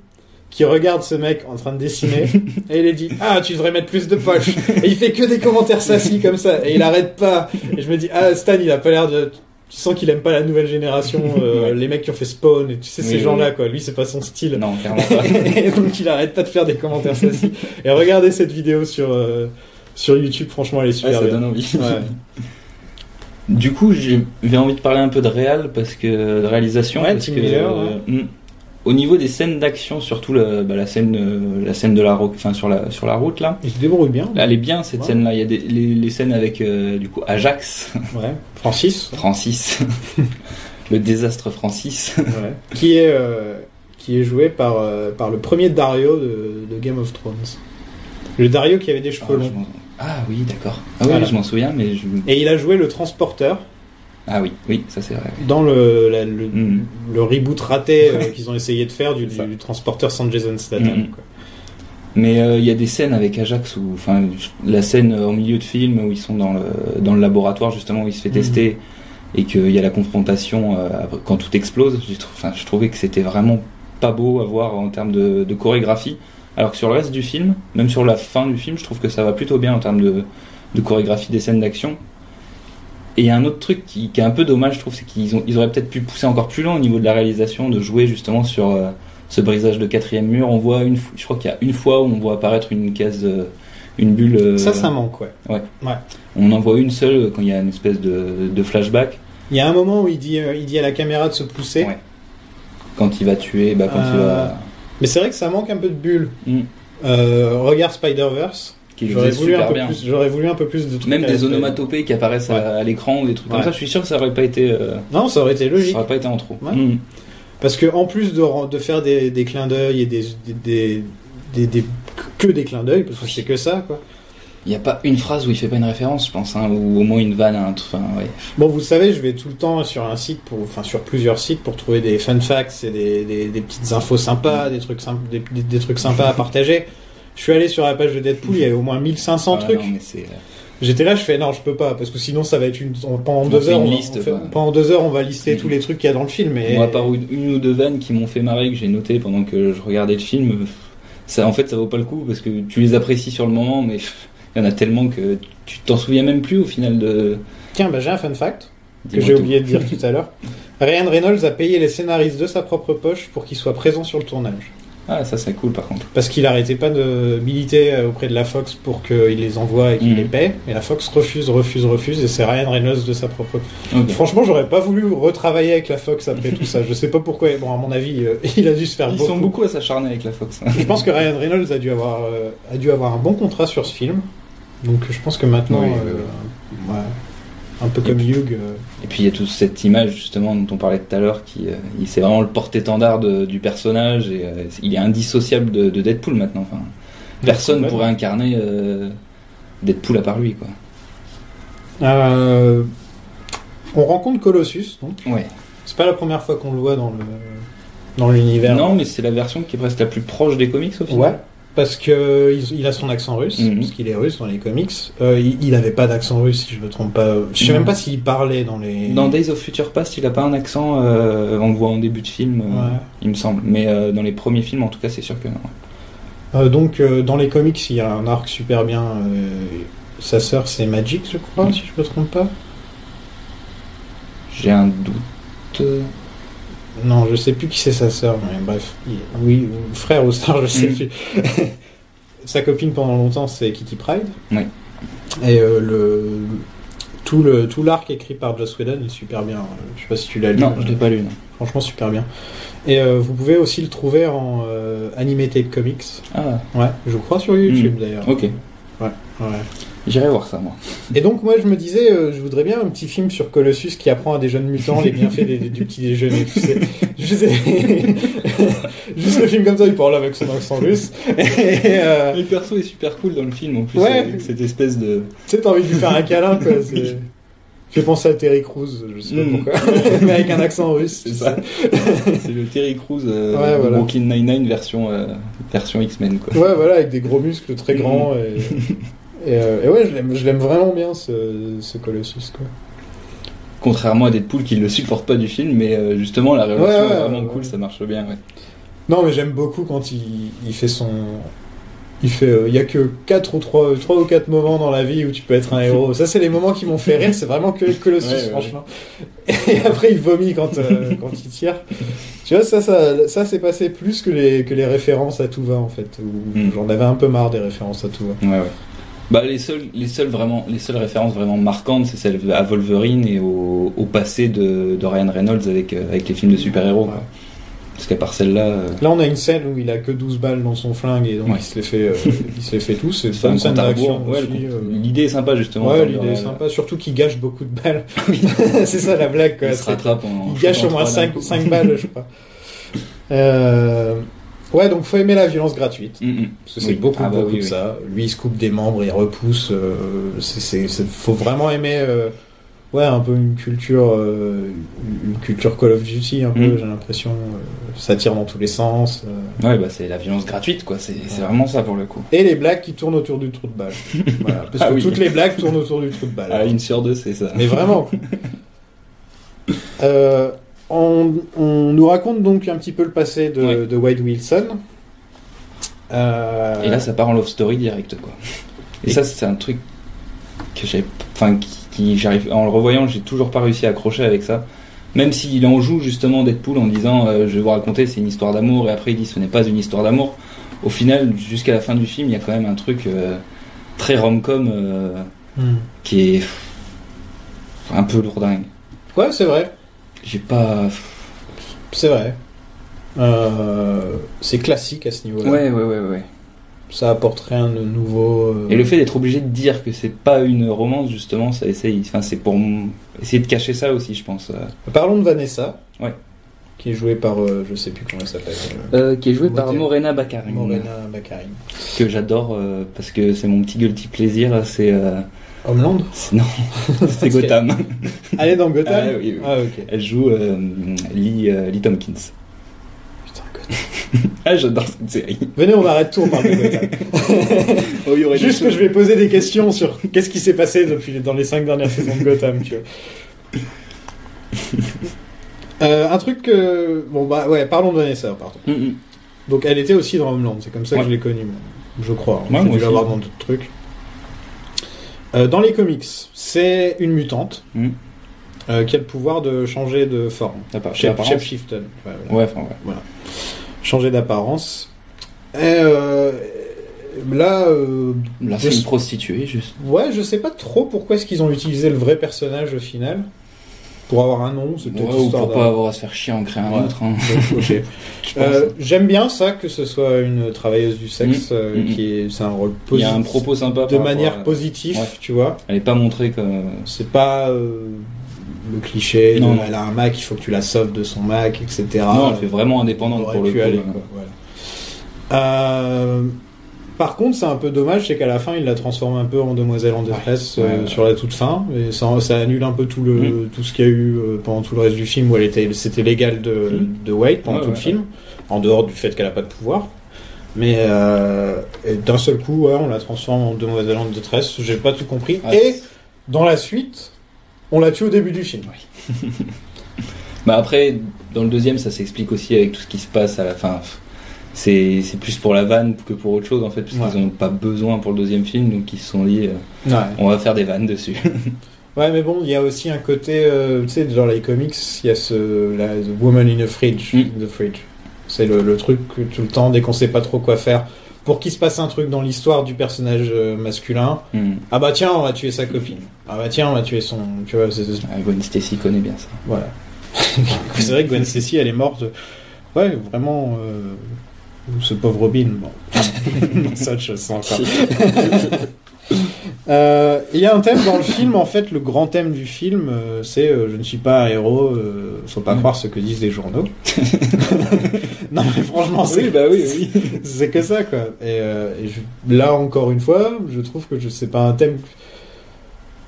A: qui regarde ce mec en train de dessiner et il lui dit tu devrais mettre plus de poches, et il fait que des commentaires sassy comme ça et il arrête pas, et je me dis Stan il a pas l'air de... Tu sens qu'il aime pas la nouvelle génération, les mecs qui ont fait Spawn, et tu sais, ces gens-là, quoi. Lui, c'est pas son style.
B: Non, clairement pas.
A: Et donc, il arrête pas de faire des commentaires sassy. Et regardez cette vidéo sur YouTube, franchement, elle est super bien.
B: Ça donne envie. Ouais. Du coup, j'ai envie de parler un peu de de réalisation.
A: Ouais,
B: parce
A: Tim
B: que,
A: Miller,
B: au niveau des scènes d'action, surtout la scène de la route, enfin sur la route là.
A: Il se débrouille bien.
B: Elle est bien cette scène-là. Il y a les scènes avec du coup Ajax.
A: Ouais. Francis.
B: Le désastre Francis.
A: Ouais. Qui est joué par le premier Dario de Game of Thrones. Le Dario qui avait des cheveux longs.
B: Ah oui, d'accord. Ah oui, je m'en souviens, mais
A: Et il a joué le transporteur.
B: Ah oui, ça c'est vrai.
A: Dans le reboot raté qu'ils ont essayé de faire du transporteur sans Jason Statham. Quoi.
B: Mais il y a des scènes avec Ajax où, enfin, la scène au milieu de film où ils sont dans le laboratoire justement où il se fait tester et qu'il y a la confrontation quand tout explose. Je trouvais que c'était vraiment pas beau à voir en termes de chorégraphie, alors que sur le reste du film, même sur la fin du film, je trouve que ça va plutôt bien en termes de chorégraphie des scènes d'action. Et il y a un autre truc qui est un peu dommage, je trouve, c'est qu'ils auraient peut-être pu pousser encore plus loin au niveau de la réalisation, de jouer justement sur ce brisage de quatrième mur. On voit je crois qu'il y a une fois où on voit apparaître une case, une bulle.
A: Ça manque, ouais.
B: On en voit une seule quand il y a une espèce de flashback.
A: Il y a un moment où il dit à la caméra de se pousser.
B: Ouais. Quand il va tuer, il va...
A: Mais c'est vrai que ça manque un peu de bulles. Regarde Spider-Verse. J'aurais voulu un peu plus de trucs.
B: Même des onomatopées qui apparaissent à l'écran ou des trucs comme ça. Je suis sûr que ça aurait pas été.
A: Non, ça aurait été logique.
B: Ça aurait pas été en trop.
A: Ouais. Parce que en plus de faire des clins d'œil et que des clins d'œil, parce que c'est que ça, quoi.
B: Il n'y a pas une phrase où il fait pas une référence, je pense, ou au moins une vanne, un truc. Ouais.
A: Bon, vous savez, je vais tout le temps sur sur plusieurs sites pour trouver des fun facts et des petites infos sympas, des trucs sympas à partager. Je suis allé sur la page de Deadpool, il y avait au moins 1500 trucs.
B: Non, mais
A: j'étais là, je fais non, je peux pas, parce que sinon ça va être pendant 2 heures. Pendant 2 heures, on va lister tous les trucs qu'il y a dans le film. Et...
B: Moi, à part une ou deux vannes qui m'ont fait marrer, que j'ai noté pendant que je regardais le film, ça vaut pas le coup, parce que tu les apprécies sur le moment, mais il y en a tellement que tu t'en souviens même plus au final de...
A: Tiens, j'ai un fun fact que j'ai oublié de dire tout à l'heure. Ryan Reynolds a payé les scénaristes de sa propre poche pour qu'ils soient présents sur le tournage.
B: Ah, ça c'est cool par contre.
A: Parce qu'il arrêtait pas de militer auprès de la Fox pour qu'il les envoie et qu'il les paie. Et la Fox refuse. Et c'est Ryan Reynolds de sa propre... Okay. Franchement, j'aurais pas voulu retravailler avec la Fox après tout ça. Je sais pas pourquoi. Bon, à mon avis, il a dû se faire
B: Ils sont beaucoup à s'acharner avec la Fox.
A: Je pense que Ryan Reynolds a dû avoir un bon contrat sur ce film. Donc je pense que maintenant... un peu comme Hugh.
B: Et puis il y a toute cette image justement dont on parlait tout à l'heure c'est vraiment le porte-étendard du personnage et il est indissociable de Deadpool maintenant. Enfin, personne pourrait incarner Deadpool à part lui, quoi.
A: On rencontre Colossus, donc.
B: Ouais.
A: C'est pas la première fois qu'on le voit dans l'univers.
B: Non, mais c'est la version qui est presque la plus proche des comics au final.
A: Ouais. Parce qu'il a son accent russe, parce qu'il est russe dans les comics. Il avait pas d'accent russe, si je me trompe pas. Je sais même pas s'il parlait dans les...
B: Dans Days of Future Past, il a pas un accent, on le voit en début de film, il me semble. Mais dans les premiers films, en tout cas, c'est sûr que non.
A: Donc, dans les comics, il y a un arc super bien. Sa sœur, c'est Magic, je crois, si je me trompe pas.
B: J'ai un doute...
A: Non, je sais plus qui c'est sa sœur, mais bref. Oui, frère ou sœur, je sais plus. Sa copine pendant longtemps, c'est Kitty Pryde.
B: Oui.
A: Et tout l'arc écrit par Joss Whedon est super bien. Je sais pas si tu l'as lu.
B: Non, je l'ai pas lu. Non.
A: Franchement, super bien. Et vous pouvez aussi le trouver en Animated Comics.
B: Ah.
A: Ouais, je crois sur YouTube d'ailleurs.
B: Ok.
A: Ouais.
B: J'irai voir ça, moi.
A: Et donc, moi, je me disais, je voudrais bien un petit film sur Colossus qui apprend à des jeunes mutants les bienfaits du petit déjeuner, tu sais. Juste le film comme ça, il parle avec son accent russe.
B: Le perso est super cool dans le film, en plus.
A: Ouais.
B: Avec cette espèce de...
A: Tu sais, t'as envie de lui faire un câlin, quoi. Fait penser à Terry Crews, je sais pas pourquoi. Mais avec un accent russe.
B: C'est ça. C'est le Terry Crews de Brooklyn Nine-Nine version X-Men, quoi.
A: Ouais, voilà, avec des gros muscles très grands et ouais, je l'aime vraiment bien ce Colossus, quoi.
B: Contrairement à Deadpool qui le supporte pas du film, mais justement la relation est vraiment cool, ça marche bien. Ouais.
A: Non, mais j'aime beaucoup quand il fait son... Il y a que 3 ou 4 moments dans la vie où tu peux être un héros. Ça, c'est les moments qui m'ont fait rire, c'est vraiment que Colossus, franchement. Et après, il vomit quand il tire. Tu vois, ça c'est passé plus que les références à tout va, en fait. J'en avais un peu marre des références à tout va.
B: Ouais. Bah, les seules références vraiment marquantes, c'est celle à Wolverine et au passé de Ryan Reynolds avec les films de super-héros. Ouais. Parce qu'à part celle-là...
A: Là, on a une scène où il a que 12 balles dans son flingue et donc il se les fait tous. C'est une scène d'action aussi.
B: L'idée est sympa, justement.
A: Ouais, l'idée est sympa. Surtout qu'il gâche beaucoup de balles. C'est ça la blague, quoi.
B: Il se rattrape
A: il gâche au moins 5 balles, je crois. Ouais, donc faut aimer la violence gratuite. Parce que c'est beaucoup de ça. Lui, il se coupe des membres, il repousse. Faut vraiment aimer... un peu une culture Call of Duty, un peu, j'ai l'impression. Ça tire dans tous les sens.
B: Ouais, bah c'est la violence gratuite, quoi. C'est vraiment ça pour le coup.
A: Et les blagues qui tournent autour du trou de balle. Voilà, parce que toutes les blagues tournent autour du trou de balle.
B: Ah, une sur deux, c'est ça.
A: Mais vraiment. On nous raconte donc un petit peu le passé de Wade Wilson.
B: Et là, ça part en love story direct, quoi. Et ça, c'est un truc que j'arrive, en le revoyant, j'ai toujours pas réussi à accrocher avec ça. Même s'il en joue justement Deadpool en disant je vais vous raconter, c'est une histoire d'amour, et après il dit ce n'est pas une histoire d'amour. Au final, jusqu'à la fin du film, il y a quand même un truc très rom-com qui est un peu lourdingue.
A: Ouais, c'est vrai. C'est vrai. C'est classique à ce niveau-là.
B: Ouais.
A: Ça apporte rien de nouveau.
B: Et le fait d'être obligé de dire que c'est pas une romance, justement, ça essaye. Enfin, c'est pour essayer de cacher ça aussi, je pense.
A: Parlons de Vanessa.
B: Ouais.
A: Qui est jouée par, je sais plus comment elle s'appelle.
B: Qui est jouée par Morena Baccarin. Que j'adore parce que c'est mon petit guilty plaisir. C'est.
A: Homeland ?
B: Non, c'est Gotham.
A: Elle est dans Gotham ?
B: Oui.
A: Ah, ok.
B: Elle joue Lee Tompkins. Ah, j'adore cette série.
A: Venez, on arrête tout, on parle de Gotham. Juste que je vais poser des questions sur qu'est-ce qui s'est passé dans les 5 dernières saisons de Gotham, tu vois. Un truc que... Bon, bah ouais, parlons de Vanessa, pardon. Donc, elle était aussi dans Homeland, c'est comme ça que je l'ai connue, je crois. J'ai dû l'avoir dans d'autres trucs. Dans les comics, c'est une mutante qui a le pouvoir de changer de forme. Shape-shifted.
B: Voilà.
A: Changer d'apparence. Et là,
B: c'est une prostituée, juste.
A: Ouais, je sais pas trop pourquoi est-ce qu'ils ont utilisé le vrai personnage au final. Pour avoir un nom, c'est peut-être
B: ou pour pas avoir à se faire chier en créer un autre. Hein.
A: J'aime bien ça, que ce soit une travailleuse du sexe, c'est un rôle positif.
B: Il y a un propos sympa.
A: De manière positive, tu vois.
B: Elle est pas montrée comme...
A: C'est pas le cliché, elle a un Mac, il faut que tu la sauves de son Mac, etc.
B: Non, elle fait vraiment indépendante pour le coup.
A: Par contre, c'est un peu dommage, c'est qu'à la fin, il la transforme un peu en demoiselle en détresse sur la toute fin, et ça annule un peu tout ce qu'il y a eu pendant tout le reste du film où c'était l'égal de Wade pendant tout le film, en dehors du fait qu'elle a pas de pouvoir. Mais d'un seul coup, on la transforme en demoiselle en détresse. J'ai pas tout compris. Et dans la suite, on la tue au début du film.
B: Bah après, dans le deuxième, ça s'explique aussi avec tout ce qui se passe à la fin. C'est plus pour la vanne que pour autre chose en fait, parce qu'ils n'ont pas besoin pour le deuxième film, donc ils se sont dit on va faire des vannes dessus.
A: Ouais, mais bon, il y a aussi un côté, tu sais, dans les comics, il y a The Woman in the Fridge. The Fridge. C'est le truc que tout le temps, dès qu'on sait pas trop quoi faire, pour qu'il se passe un truc dans l'histoire du personnage masculin, ah bah tiens, on va tuer sa copine. Ah bah tiens, on va tuer son... Tu vois,
B: Gwen Stacy connaît bien ça.
A: Voilà. C'est vrai que Gwen Stacy, elle est morte... Ouais, vraiment... Ce pauvre Robin, bon. Ça, je sens encore. Il y a un thème dans le film, en fait, le grand thème du film, c'est je ne suis pas un héros, faut pas croire ce que disent les journaux. Non, mais franchement,
B: oui.
A: C'est que ça, quoi. Là, encore une fois, je trouve que c'est pas un thème.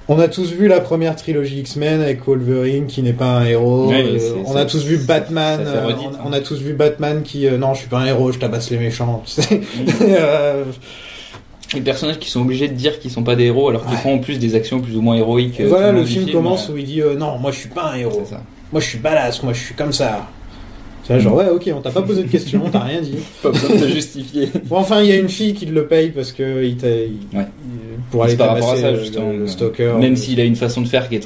A: On a tous vu la première trilogie X-Men avec Wolverine qui n'est pas un héros. On a tous vu Batman. On a tous vu Batman qui non, je suis pas un héros, je tabasse les méchants. Tu sais.
B: Les personnages qui sont obligés de dire qu'ils sont pas des héros alors qu'ils font en plus des actions plus ou moins héroïques.
A: Voilà, le film commence où il dit non, moi je suis pas un héros. Moi je suis badass, moi je suis comme ça. C'est genre ouais, ok, on t'a pas posé de questions, on t'a rien dit.
B: Pas besoin de te justifier.
A: Bon, enfin, il y a une fille qui le paye parce que pour aller tabasser le stalker.
B: Même s'il a une façon de faire qui est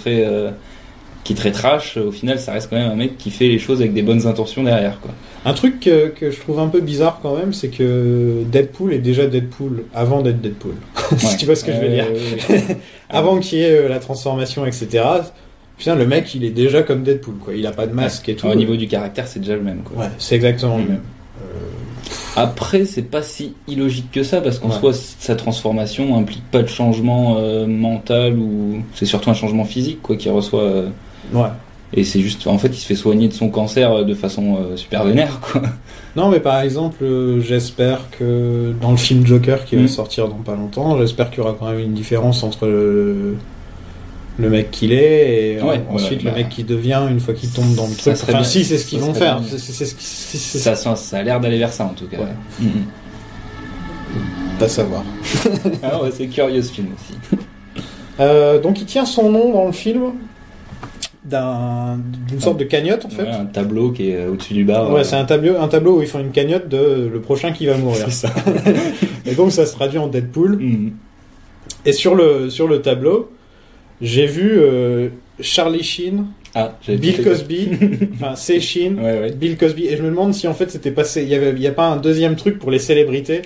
B: très trash, au final, ça reste quand même un mec qui fait les choses avec des bonnes intentions derrière, quoi.
A: Un truc que je trouve un peu bizarre quand même, c'est que Deadpool est déjà Deadpool avant d'être Deadpool. Si tu vois ce que je veux dire. Avant qu'il y ait la transformation, etc. Putain, le mec, il est déjà comme Deadpool, quoi. Il a pas de masque et tout.
B: Au niveau du caractère, c'est déjà le même, quoi.
A: Ouais, c'est exactement le même.
B: Après, c'est pas si illogique que ça, parce qu'en soi, sa transformation implique pas de changement mental, ou c'est surtout un changement physique, quoi, qu'il reçoit. Et c'est juste, en fait, il se fait soigner de son cancer de façon super vénère, quoi. Non,
A: mais par exemple, j'espère que dans le film Joker qui va sortir dans pas longtemps, j'espère qu'il y aura quand même une différence entre le mec qu'il est et ensuite le mec qui devient une fois qu'il tombe dans le truc. Enfin, si, c'est ce qu'ils vont faire.
B: Ça a l'air d'aller vers ça, en tout cas. Ouais.
A: Pas savoir.
B: Ah ouais, c'est curieux ce film aussi.
A: Donc il tient son nom dans le film. d'une sorte de cagnotte en fait.
B: Ouais, un tableau qui est au-dessus du bar.
A: Ouais, c'est un tableau où ils font une cagnotte de le prochain qui va mourir.
B: C'est ça.
A: Et donc ça se traduit en Deadpool.
B: Mm.
A: Et sur le tableau, j'ai vu Charlie Sheen, Bill Cosby, enfin c'est Sheen, Bill Cosby, et je me demande si en fait c'était passé, il y a pas un deuxième truc pour les célébrités,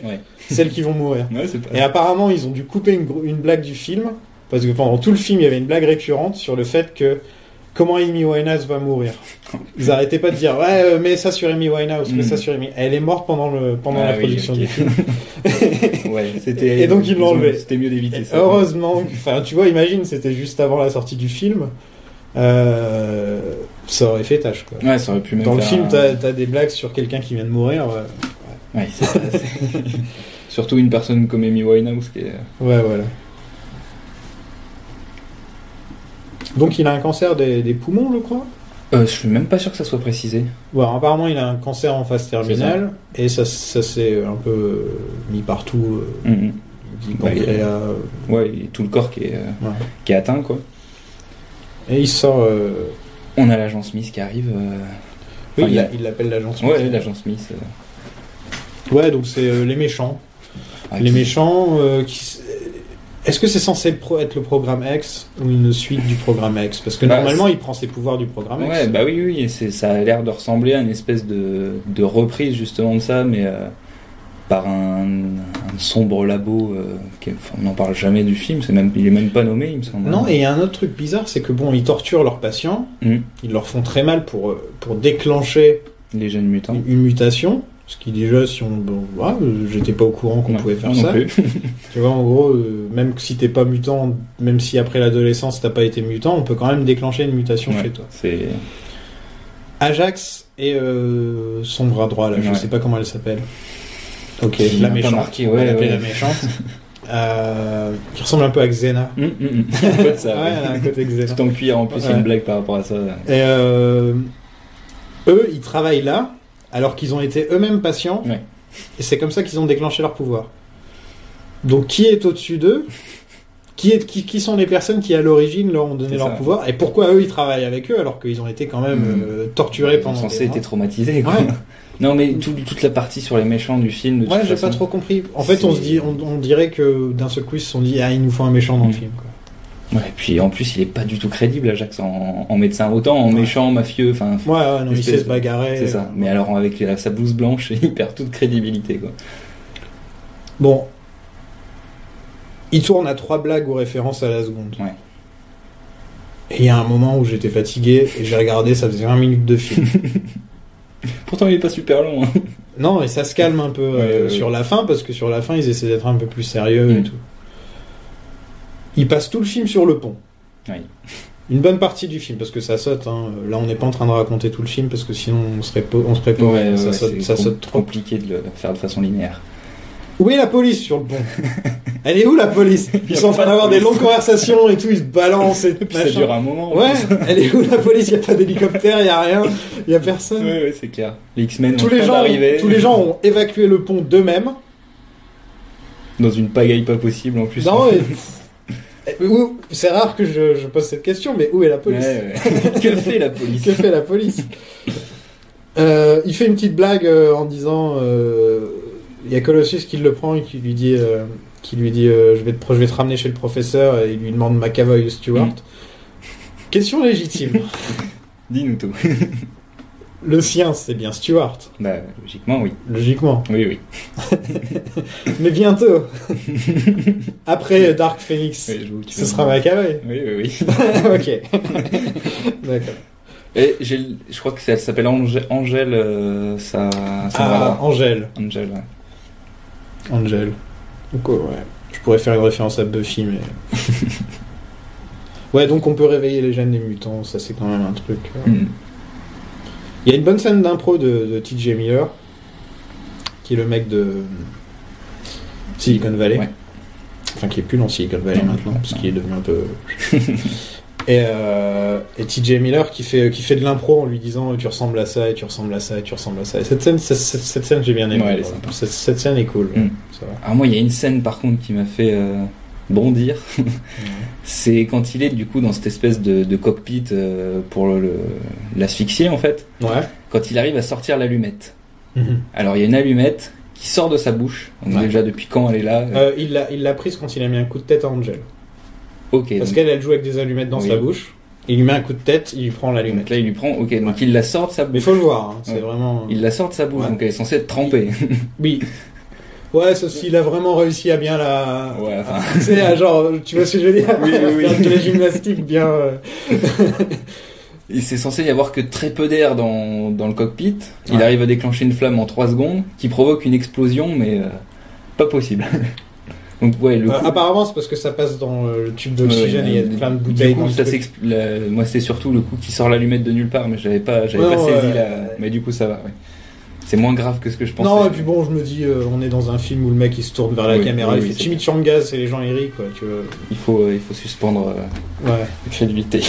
A: celles qui vont mourir.
B: Ouais, c'est pas...
A: Et apparemment ils ont dû couper une blague du film, parce que pendant tout le film il y avait une blague récurrente sur le fait que comment Amy Winehouse va mourir. Ils arrêtaient pas de dire ouais mets ça sur Amy Winehouse, mets ça sur Amy. Elle est morte pendant la production du film.
B: Ouais, c'était.
A: Et donc ils l'ont enlevé.
B: C'était mieux d'éviter ça.
A: Heureusement, enfin tu vois, imagine c'était juste avant la sortie du film. Ça aurait fait tâche quoi.
B: Ouais, ça aurait pu même
A: dans le
B: faire
A: film t'as des blagues sur quelqu'un qui vient de mourir.
B: Ouais, c'est surtout une personne comme Amy Winehouse qui est...
A: Ouais, voilà. Donc il a un cancer des poumons, je crois.
B: Je suis même pas sûr que ça soit précisé.
A: Ouais, apparemment il a un cancer en phase terminale et ça s'est un peu mis partout. Pancréas.
B: Ouais, et tout le corps qui est atteint quoi.
A: Et il sort.
B: On a l'agent Smith qui arrive.
A: Oui, il l'appelle l'agent Smith.
B: Ouais, l'agent Smith.
A: Ouais, donc c'est les méchants. Les méchants Est-ce que c'est censé être le programme X ou une suite du programme X? Parce que normalement, il prend ses pouvoirs du programme X.
B: Ouais, bah oui, ça a l'air de ressembler à une espèce de reprise justement de ça, mais par un sombre labo. On n'en parle jamais du film, il est même pas nommé, il me semble.
A: Non, et il y a un autre truc bizarre, c'est que ils torturent leurs patients, ils leur font très mal pour déclencher
B: les gènes mutants.
A: Une mutation. Ce qui déjà, j'étais pas au courant qu'on pouvait faire ça. Tu vois, en gros, même si t'es pas mutant, même si après l'adolescence t'as pas été mutant, on peut quand même déclencher une mutation chez toi. Ajax et son bras droit là, je sais pas comment elle s'appelle. Ok, la méchante. On va l'appeler la méchante. Qui ressemble un peu à Xena.
B: Un peu de ça.
A: Ouais, elle a un côté Xena.
B: Tout en cuir, en plus, il y a une blague par rapport à ça.
A: Et eux, ils travaillent là. Alors qu'ils ont été eux-mêmes patients, et c'est comme ça qu'ils ont déclenché leur pouvoir. Donc qui est au-dessus d'eux? Qui sont les personnes qui à l'origine leur ont donné leur pouvoir? Et pourquoi eux ils travaillent avec eux alors qu'ils ont été quand même torturés pendant des mois?
B: Ils sont censés être traumatisés quoi. Non mais toute la partie sur les méchants du film.
A: Ouais, j'ai pas trop compris. En fait, on dirait que d'un seul coup ils se sont dit il nous faut un méchant dans le film quoi.
B: Ouais, et puis en plus il est pas du tout crédible Ajax en médecin, autant en méchant, mafieux, enfin.
A: Non, il sait se bagarrer.
B: C'est ça. Mais alors avec sa blouse blanche, il perd toute crédibilité quoi.
A: Bon, il tourne à 3 blagues ou références à la seconde.
B: Ouais.
A: Et il y a un moment où j'étais fatigué et j'ai regardé, ça faisait 20 minutes de film.
B: Pourtant il est pas super long. Hein.
A: Non, et ça se calme un peu sur la fin parce que sur la fin ils essaient d'être un peu plus sérieux et tout. Il passe tout le film sur le pont.
B: Oui.
A: Une bonne partie du film, parce que ça saute. Hein. Là, on n'est pas en train de raconter tout le film, parce que sinon, on serait pas. Ça saute trop.
B: Compliqué de le faire de façon linéaire.
A: Où est la police sur le pont? Elle est où la police? Ils sont en train d'avoir des longues conversations et tout, ils se balancent et
B: puis ça dure un moment.
A: Ouais, elle est où la police? Il n'y a pas d'hélicoptère, il n'y a rien, il n'y a personne.
B: Oui, c'est clair. Les X-Men
A: tous les gens ont évacué le pont d'eux-mêmes.
B: Dans une pagaille pas possible en plus.
A: Non, c'est rare que je pose cette question, mais où est la police?
B: Que fait la police?
A: Que fait la police? Il fait une petite blague en disant il y a Colossus qui le prend et qui lui dit je vais te ramener chez le professeur, et il lui demande McAvoy ou Stewart. Question légitime.
B: Dis-nous tout.
A: Le sien, c'est bien Stewart.
B: Bah, logiquement, oui.
A: Logiquement.
B: Oui.
A: Mais bientôt. Après Dark Phoenix, ce sera McAvoy.
B: Oui.
A: Ok. D'accord.
B: Et je crois que elle s'appelle Angèle.
A: Angèle.
B: Angèle.
A: Donc, ouais. Je pourrais faire une référence à Buffy, mais... Ouais, donc on peut réveiller les gènes des mutants, ça c'est quand même un truc... Il y a une bonne scène d'impro de TJ Miller, qui est le mec de Silicon Valley. Ouais. Enfin, qui est plus dans Silicon Valley maintenant, parce qu'il est devenu un peu... et TJ Miller qui fait de l'impro en lui disant tu ressembles à ça, et tu ressembles à ça, et tu ressembles à ça. Et cette scène j'ai bien aimé.
B: Ouais, elle est sympa.
A: Cette scène est cool.
B: Ça va. Alors moi, il y a une scène par contre qui m'a fait... bondir, c'est quand il est du coup dans cette espèce de cockpit pour l'asphyxier en fait.
A: Ouais.
B: Quand il arrive à sortir l'allumette. Alors il y a une allumette qui sort de sa bouche. Donc déjà depuis quand elle est là
A: il l'a prise quand il a mis un coup de tête à Angel.
B: Ok.
A: Parce qu'elle joue avec des allumettes dans sa bouche. Il lui met un coup de tête, il lui prend l'allumette.
B: Donc là il lui prend. Ok. Donc il la sort de sa bouche.
A: Mais faut le voir. Hein, c'est vraiment.
B: Il la sort de sa bouche. Donc elle est censée être trempée.
A: Oui. Ouais, sauf s'il a vraiment réussi à bien la...
B: Ouais, enfin...
A: Tu sais, genre, tu vois ce que je veux dire?
B: Oui.
A: Faire de la gymnastique bien...
B: Et c'est censé y avoir que très peu d'air dans le cockpit.
A: Ouais.
B: Il arrive à déclencher une flamme en 3 secondes qui provoque une explosion, mais pas possible. Donc ouais, le coup...
A: apparemment c'est parce que ça passe dans le tube d'oxygène et il y a plein de bouteilles.
B: Du coup, ça moi c'est surtout le coup qui sort l'allumette de nulle part, mais j'avais pas saisi mais du coup ça va. Ouais. C'est moins grave que ce que je pensais.
A: Non, et puis bon, je me dis, on est dans un film où le mec il se tourne vers la caméra, il fait chimichangas et les gens ils rient, quoi. Tu vois.
B: Il faut suspendre la crédulité.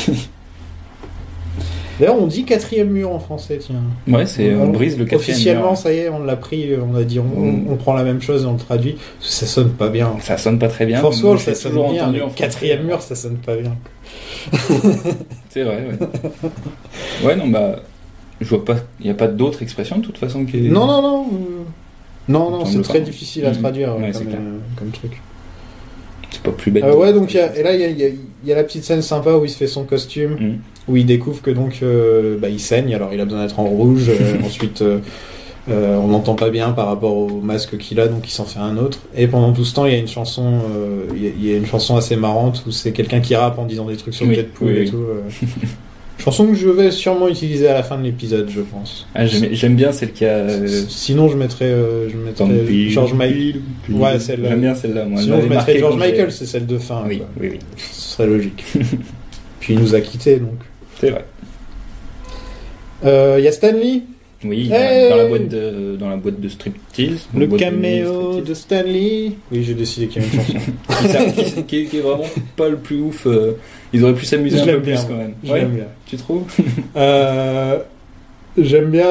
A: D'ailleurs, on dit 4e mur en français, tiens.
B: Ouais, on brise le 4e mur.
A: Officiellement, ça y est, on l'a pris, on a dit, on prend la même chose et on le traduit. Ça sonne pas bien.
B: Ça sonne pas très bien.
A: Force Wall, ça sonne bien. Le 4e mur, ça sonne pas bien.
B: C'est vrai, ouais. Ouais, non, bah. Je vois pas, il n'y a pas d'autres expressions de toute façon qui.
A: Non, c'est très difficile à traduire comme truc.
B: C'est pas plus bête.
A: Ouais, donc il y a la petite scène sympa où il se fait son costume, où il découvre que donc il saigne, alors il a besoin d'être en rouge. Ensuite, on n'entend pas bien par rapport au masque qu'il a, donc il s'en fait un autre. Et pendant tout ce temps, il y a une chanson, assez marrante où c'est quelqu'un qui rappe en disant des trucs sur Deadpool et tout. Chanson que je vais sûrement utiliser à la fin de l'épisode, je pense.
B: Ah, j'aime bien celle qui a.
A: Sinon, je mettrais George Michael. Ouais, celle-là.
B: J'aime bien celle-là, moi.
A: Sinon, je mettrais George Michael, c'est celle de fin.
B: Oui.
A: Ce serait logique. Puis il nous a quittés, donc.
B: C'est vrai.
A: Il y a Stanley.
B: Oui, dans la boîte de striptease.
A: Le caméo de Stanley. Oui, j'ai décidé qu'il y avait une chanson.
B: qui est vraiment pas le plus ouf. Ils auraient pu s'amuser un peu plus quand même.
A: Je l'aime bien.
B: Tu trouves?
A: J'aime bien,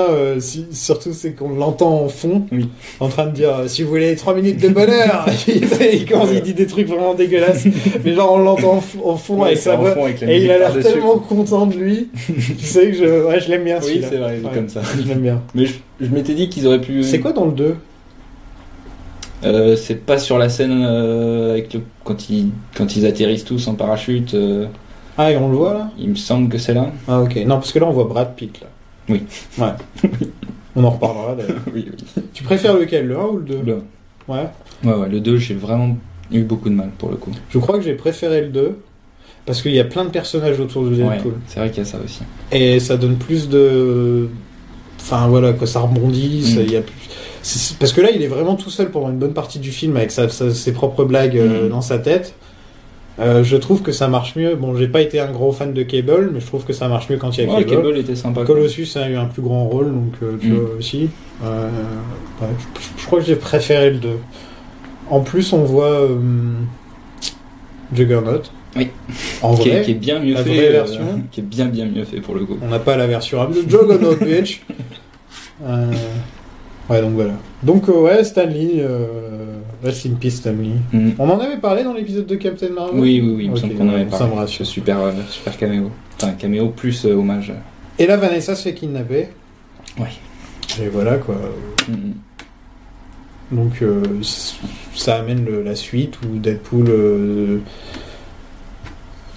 A: surtout c'est qu'on l'entend en fond, en train de dire si vous voulez 3 minutes de bonheur. Il dit des trucs vraiment dégueulasses, mais genre on l'entend en fond avec sa voix, et il a l'air tellement content de lui. Tu sais que je l'aime bien.
B: Oui, c'est vrai, comme ça.
A: Je l'aime bien.
B: Mais je m'étais dit qu'ils auraient pu.
A: C'est quoi dans le 2?
B: C'est pas sur la scène avec quand ils atterrissent tous en parachute.
A: Ah, et on le voit là?
B: Il me semble que c'est là.
A: Ah, ok. Non, parce que là on voit Brad Pitt là.
B: Oui.
A: Ouais. On en reparlera d'ailleurs.
B: Oui.
A: Tu préfères lequel, le 1 ou le 2?
B: Le 1. Ouais, le 2, j'ai vraiment eu beaucoup de mal pour le coup.
A: Je crois que j'ai préféré le 2 parce qu'il y a plein de personnages autour de Deadpool.
B: Ouais, c'est vrai qu'il y a ça aussi.
A: Et ça donne plus de. Enfin voilà, quoi, ça rebondit, il y a plus. Parce que là, il est vraiment tout seul pendant une bonne partie du film avec ses propres blagues dans sa tête. Je trouve que ça marche mieux. Bon, j'ai pas été un gros fan de Cable, mais je trouve que ça marche mieux quand il y a Cable.
B: Cable était sympa.
A: Colossus a eu un plus grand rôle, donc tu vois aussi. Je crois que j'ai préféré le 2. En plus, on voit Juggernaut.
B: Oui.
A: En vrai,
B: qui est bien mieux fait.
A: Vraie version.
B: Qui est bien mieux fait pour le coup.
A: On n'a pas la version de Juggernaut, bitch. Ouais, donc voilà. Donc Stanley, rest in peace Stanley. On en avait parlé dans l'épisode de Captain Marvel.
B: Oui, il me semble qu'on en avait parlé.
A: Ça me rassure.
B: Super caméo. Enfin, caméo plus hommage.
A: Et là, Vanessa se fait kidnapper.
B: Ouais.
A: Et voilà quoi. Donc ça amène la suite où Deadpool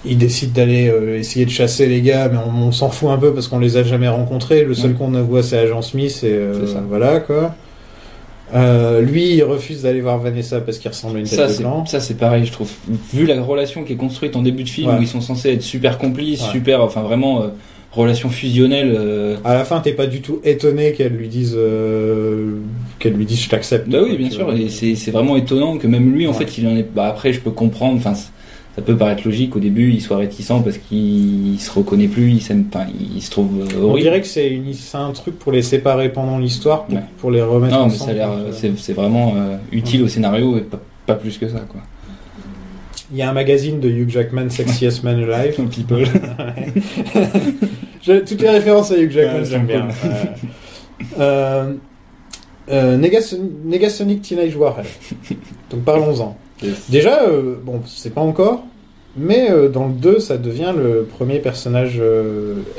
A: il décide d'aller essayer de chasser les gars, mais on s'en fout un peu parce qu'on les a jamais rencontrés. Le seul qu'on voit c'est Agent Smith et voilà quoi. Lui il refuse d'aller voir Vanessa parce qu'il ressemble à une tête de blanc.
B: Ça c'est pareil, je trouve. Vu la relation qui est construite en début de film où ils sont censés être super complices, enfin vraiment relation fusionnelle. À
A: la fin t'es pas du tout étonné qu'elle lui dise je t'accepte.
B: Bah oui bien sûr, et c'est vraiment étonnant que même lui en fait il en est. Bah après je peux comprendre. Enfin ça peut paraître logique au début, il soit réticent parce qu'il se reconnaît plus, il se trouve horrible.
A: On dirait que c'est un truc pour les séparer pendant l'histoire, pour les remettre ensemble.
B: Non, mais ça a l'air, c'est vraiment utile au scénario et pas plus que ça, quoi.
A: Il y a un magazine de Hugh Jackman, Sexiest Man Alive.
B: People.
A: Toutes les références à Hugh Jackman, j'aime bien. Negasonic Teenage Warhead. Donc parlons-en. Déjà, bon, c'est pas encore, mais dans le 2, ça devient le premier personnage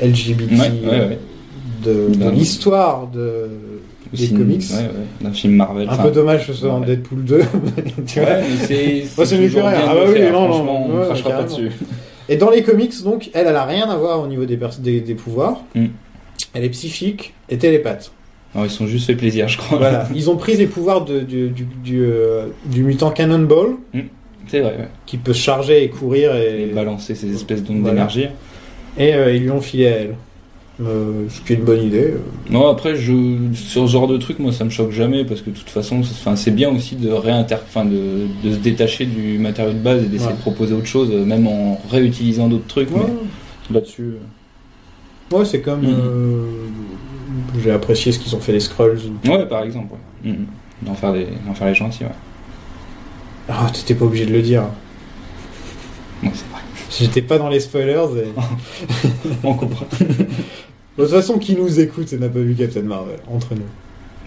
A: LGBT de l'histoire des comics.
B: D'un film Marvel.
A: Un peu dommage que ce soit dans Deadpool 2.
B: Tu vois, mais c'est
A: mieux que rien.
B: Ah bah oui, non, on crachera pas dessus.
A: Et dans les comics, donc, elle a rien à voir au niveau des pouvoirs. Elle est psychique et télépathe.
B: Non, ils sont juste fait plaisir, je crois.
A: Voilà, ils ont pris les pouvoirs du mutant Cannonball.
B: C'est vrai,
A: qui peut se charger et courir et
B: balancer ces espèces d'ondes d'énergie.
A: Et ils lui ont filé à elle. Ce qui est une bonne idée.
B: Non, après, sur ce genre de truc, moi, ça me choque jamais parce que de toute façon, c'est bien aussi de de se détacher du matériau de base et d'essayer de proposer autre chose, même en réutilisant d'autres trucs. Mais là-dessus.
A: Ouais, c'est comme. J'ai apprécié ce qu'ils ont fait les Skrulls.
B: Ouais, par exemple. D'en faire les gentils, ouais.
A: Ah, t'étais pas obligé de le dire.
B: Ouais, c'est vrai.
A: J'étais pas dans les spoilers.
B: On comprend.
A: De toute façon, qui nous écoute et n'a pas vu Captain Marvel, entre nous?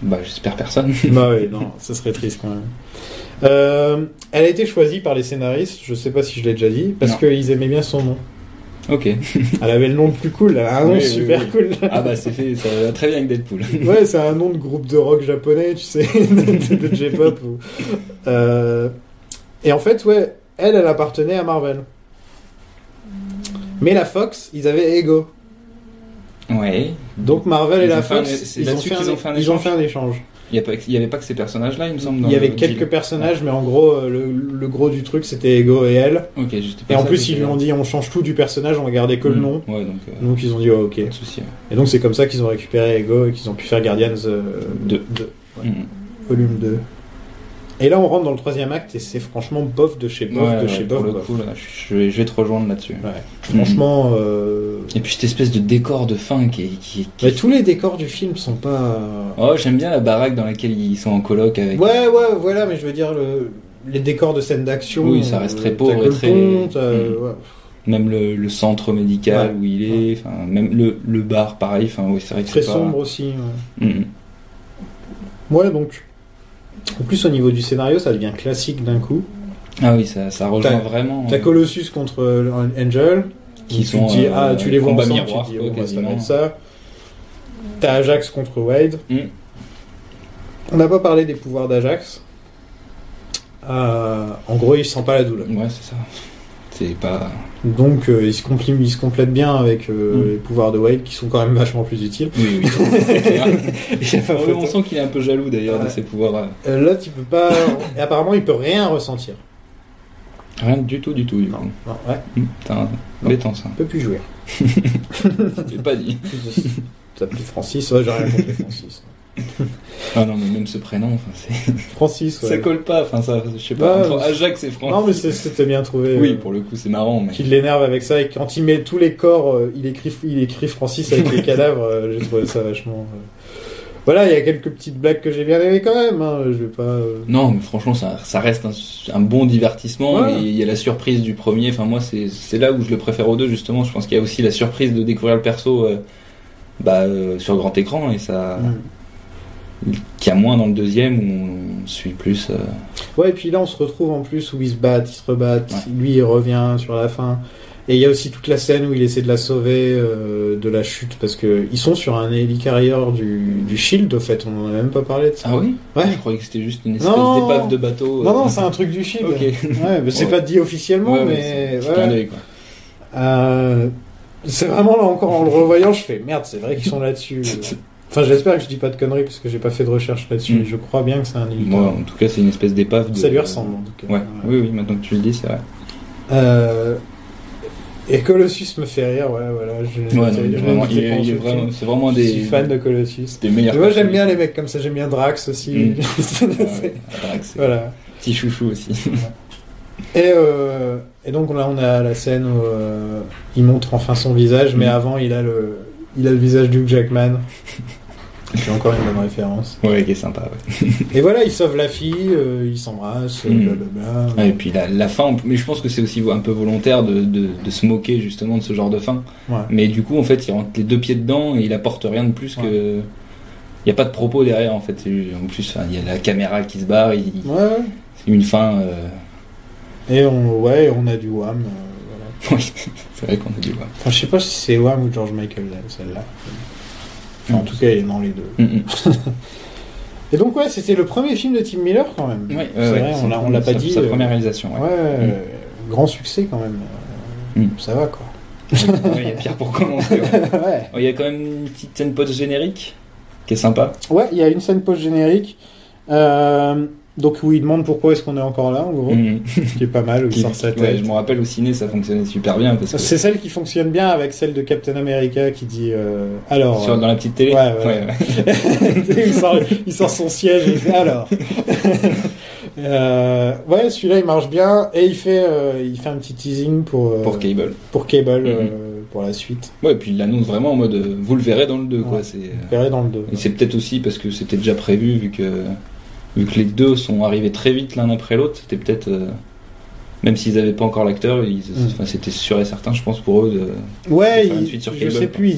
B: Bah, j'espère personne.
A: Bah oui, non, ça serait triste quand même. Elle a été choisie par les scénaristes, je sais pas si je l'ai déjà dit, parce qu'ils aimaient bien son nom.
B: Ok.
A: Elle avait le nom le plus cool, elle a un nom super cool.
B: Ah bah ça va très bien avec Deadpool.
A: Ouais, c'est un nom de groupe de rock japonais, tu sais, de J-pop. Et en fait, ouais, elle appartenait à Marvel. Mais la Fox, ils avaient Ego.
B: Ouais.
A: Donc Marvel et la Fox, ils ont fait un échange.
B: Il n'y avait pas que ces personnages-là, il me semble.
A: Il y avait quelques personnages, mais en gros, le gros du truc, c'était Ego et elle.
B: Ok,
A: et en plus, ils lui ont dit, on change tout du personnage, on va garder que le nom.
B: Ouais,
A: donc ils ont dit, ok.
B: Pas de souci.
A: Et donc c'est comme ça qu'ils ont récupéré Ego et qu'ils ont pu faire Guardians 2. Volume 2. Et là, on rentre dans le troisième acte et c'est franchement bof de chez bof chez bof.
B: Pour le coup, là, je vais te rejoindre là-dessus.
A: Ouais. Franchement.
B: Et puis cette espèce de décor de fin qui...
A: Mais tous les décors du film sont pas.
B: Oh, j'aime bien la baraque dans laquelle ils sont en coloc avec.
A: Ouais, voilà, mais je veux dire les décors de scènes d'action.
B: Oui, ça reste très pauvre et très. Même le centre médical où il est, enfin même le bar, pareil. Enfin, oui, c'est vrai que
A: très
B: c'est
A: sombre aussi. Ouais, donc. En plus, au niveau du scénario, ça devient classique d'un coup.
B: Ah oui, ça rejoint vraiment.
A: T'as Colossus contre Angel,
B: qui sont.
A: Tu les vois ensemble,
B: miroir,
A: tu dis, ça va être ça. T'as Ajax contre Wade. On n'a pas parlé des pouvoirs d'Ajax. En gros, il sent pas la douleur.
B: Ouais, c'est ça. C'est pas.
A: Donc, il se complète bien avec les pouvoirs de Wade qui sont quand même vachement plus utiles.
B: Oui, c'est clair. On sent qu'il est un peu jaloux d'ailleurs de ses pouvoirs.
A: Là, tu peux pas. Et apparemment, il peut rien ressentir.
B: Rien du tout.
A: Non, ouais.
B: Béton, ça.
A: Il peut plus jouer.
B: Je pas dit.
A: Ça s'appelle Francis, ouais, j'ai rien compris Francis.
B: Ah non, mais même ce prénom, enfin, c'est.
A: Francis, ouais.
B: Ça colle pas, enfin, ça, je sais pas. Entre Ajax et Francis.
A: Non, mais c'était bien trouvé.
B: Oui, pour le coup, c'est marrant. Mais...
A: Qu'il l'énerve avec ça, et quand il met tous les corps, il écrit Francis avec les cadavres, j'ai trouvé ça vachement. Voilà, il y a quelques petites blagues que j'ai bien aimées quand même, hein, je vais pas.
B: Non, mais franchement, ça reste un bon divertissement, et il y a la surprise du premier, enfin, moi, c'est là où je le préfère aux deux, justement. Je pense qu'il y a aussi la surprise de découvrir le perso sur grand écran, et ça. Qu'il y a moins dans le deuxième où on suit plus.
A: Ouais, et puis là on se retrouve en plus où ils se rebattent. Lui il revient sur la fin. Et il y a aussi toute la scène où il essaie de la sauver de la chute parce que ils sont sur un hélicarrier du Shield au fait. On en a même pas parlé de ça.
B: Ah oui.
A: Ouais.
B: Je croyais que c'était juste une espèce d'épave de bateau.
A: Non, c'est un truc du Shield.
B: Okay.
A: Ouais, mais c'est pas dit officiellement, mais.
B: C'est un œil, quoi.
A: C'est vraiment là encore en le revoyant, je fais merde, c'est vrai qu'ils sont là-dessus. Enfin, j'espère que je dis pas de conneries parce que j'ai pas fait de recherche là-dessus. Je crois bien que c'est un hélicoptère.
B: Moi, en tout cas, c'est une espèce d'épave.
A: Ça lui ressemble en tout cas.
B: Ouais. Oui, maintenant que tu le dis, c'est vrai.
A: Et Colossus me fait rire, ouais, voilà.
B: C'est vraiment des.
A: Je suis fan de Colossus.
B: Des meilleurs.
A: Moi, j'aime bien les mecs comme ça. J'aime bien Drax aussi.
B: Drax.
A: Voilà.
B: Petit chouchou aussi.
A: Et donc là, on a la scène où il montre enfin son visage, mais avant, il a le visage du Hugh Jackman. C'est encore une bonne référence.
B: Ouais, qui est sympa. Ouais.
A: Et voilà, il sauve la fille, il s'embrasse, blablabla.
B: Et puis la fin, mais je pense que c'est aussi un peu volontaire de se moquer justement de ce genre de fin.
A: Ouais.
B: Mais du coup, en fait, il rentre les deux pieds dedans et il apporte rien de plus que. Il n'y a pas de propos derrière, en fait. En plus, il y a la caméra qui se barre. C'est une fin
A: Et on a du Wham. Voilà.
B: Oui, c'est vrai qu'on a du Wham.
A: Enfin, je sais pas si c'est Wham ou George Michael, celle-là. Enfin, en tout cas, il est dans les deux. Et donc, ouais, c'était le premier film de Tim Miller, quand même.
B: Oui,
A: c'est vrai, on l'a pas dit.
B: Sa première réalisation,
A: grand succès, quand même. Ça va, quoi.
B: Il y a pire pour commencer. Ouais. Il y a quand même une petite scène post-générique qui est sympa.
A: Ouais, il y a une scène post-générique. Donc où il demande pourquoi est-ce qu'on est encore là, en gros. Qui est pas mal, où il sort sa tête.
B: Ouais, je me rappelle au ciné, ça fonctionnait super bien. Parce que...
A: C'est celle qui fonctionne bien avec celle de Captain America qui dit alors.
B: Dans la petite télé.
A: Ouais. il sort son siège et il fait alors. Ouais, celui-là il marche bien et il fait un petit teasing pour
B: Cable.
A: Pour Cable, pour la suite.
B: Ouais, et puis il l'annonce vraiment en mode vous le verrez dans le 2, quoi.
A: Vous le verrez dans le 2.
B: Et c'est peut-être aussi parce que c'était déjà prévu, vu que les deux sont arrivés très vite l'un après l'autre, c'était peut-être. Même s'ils n'avaient pas encore l'acteur, c'était sûr et certain, je pense, pour eux de faire une suite sur Cable.
A: Je sais plus, il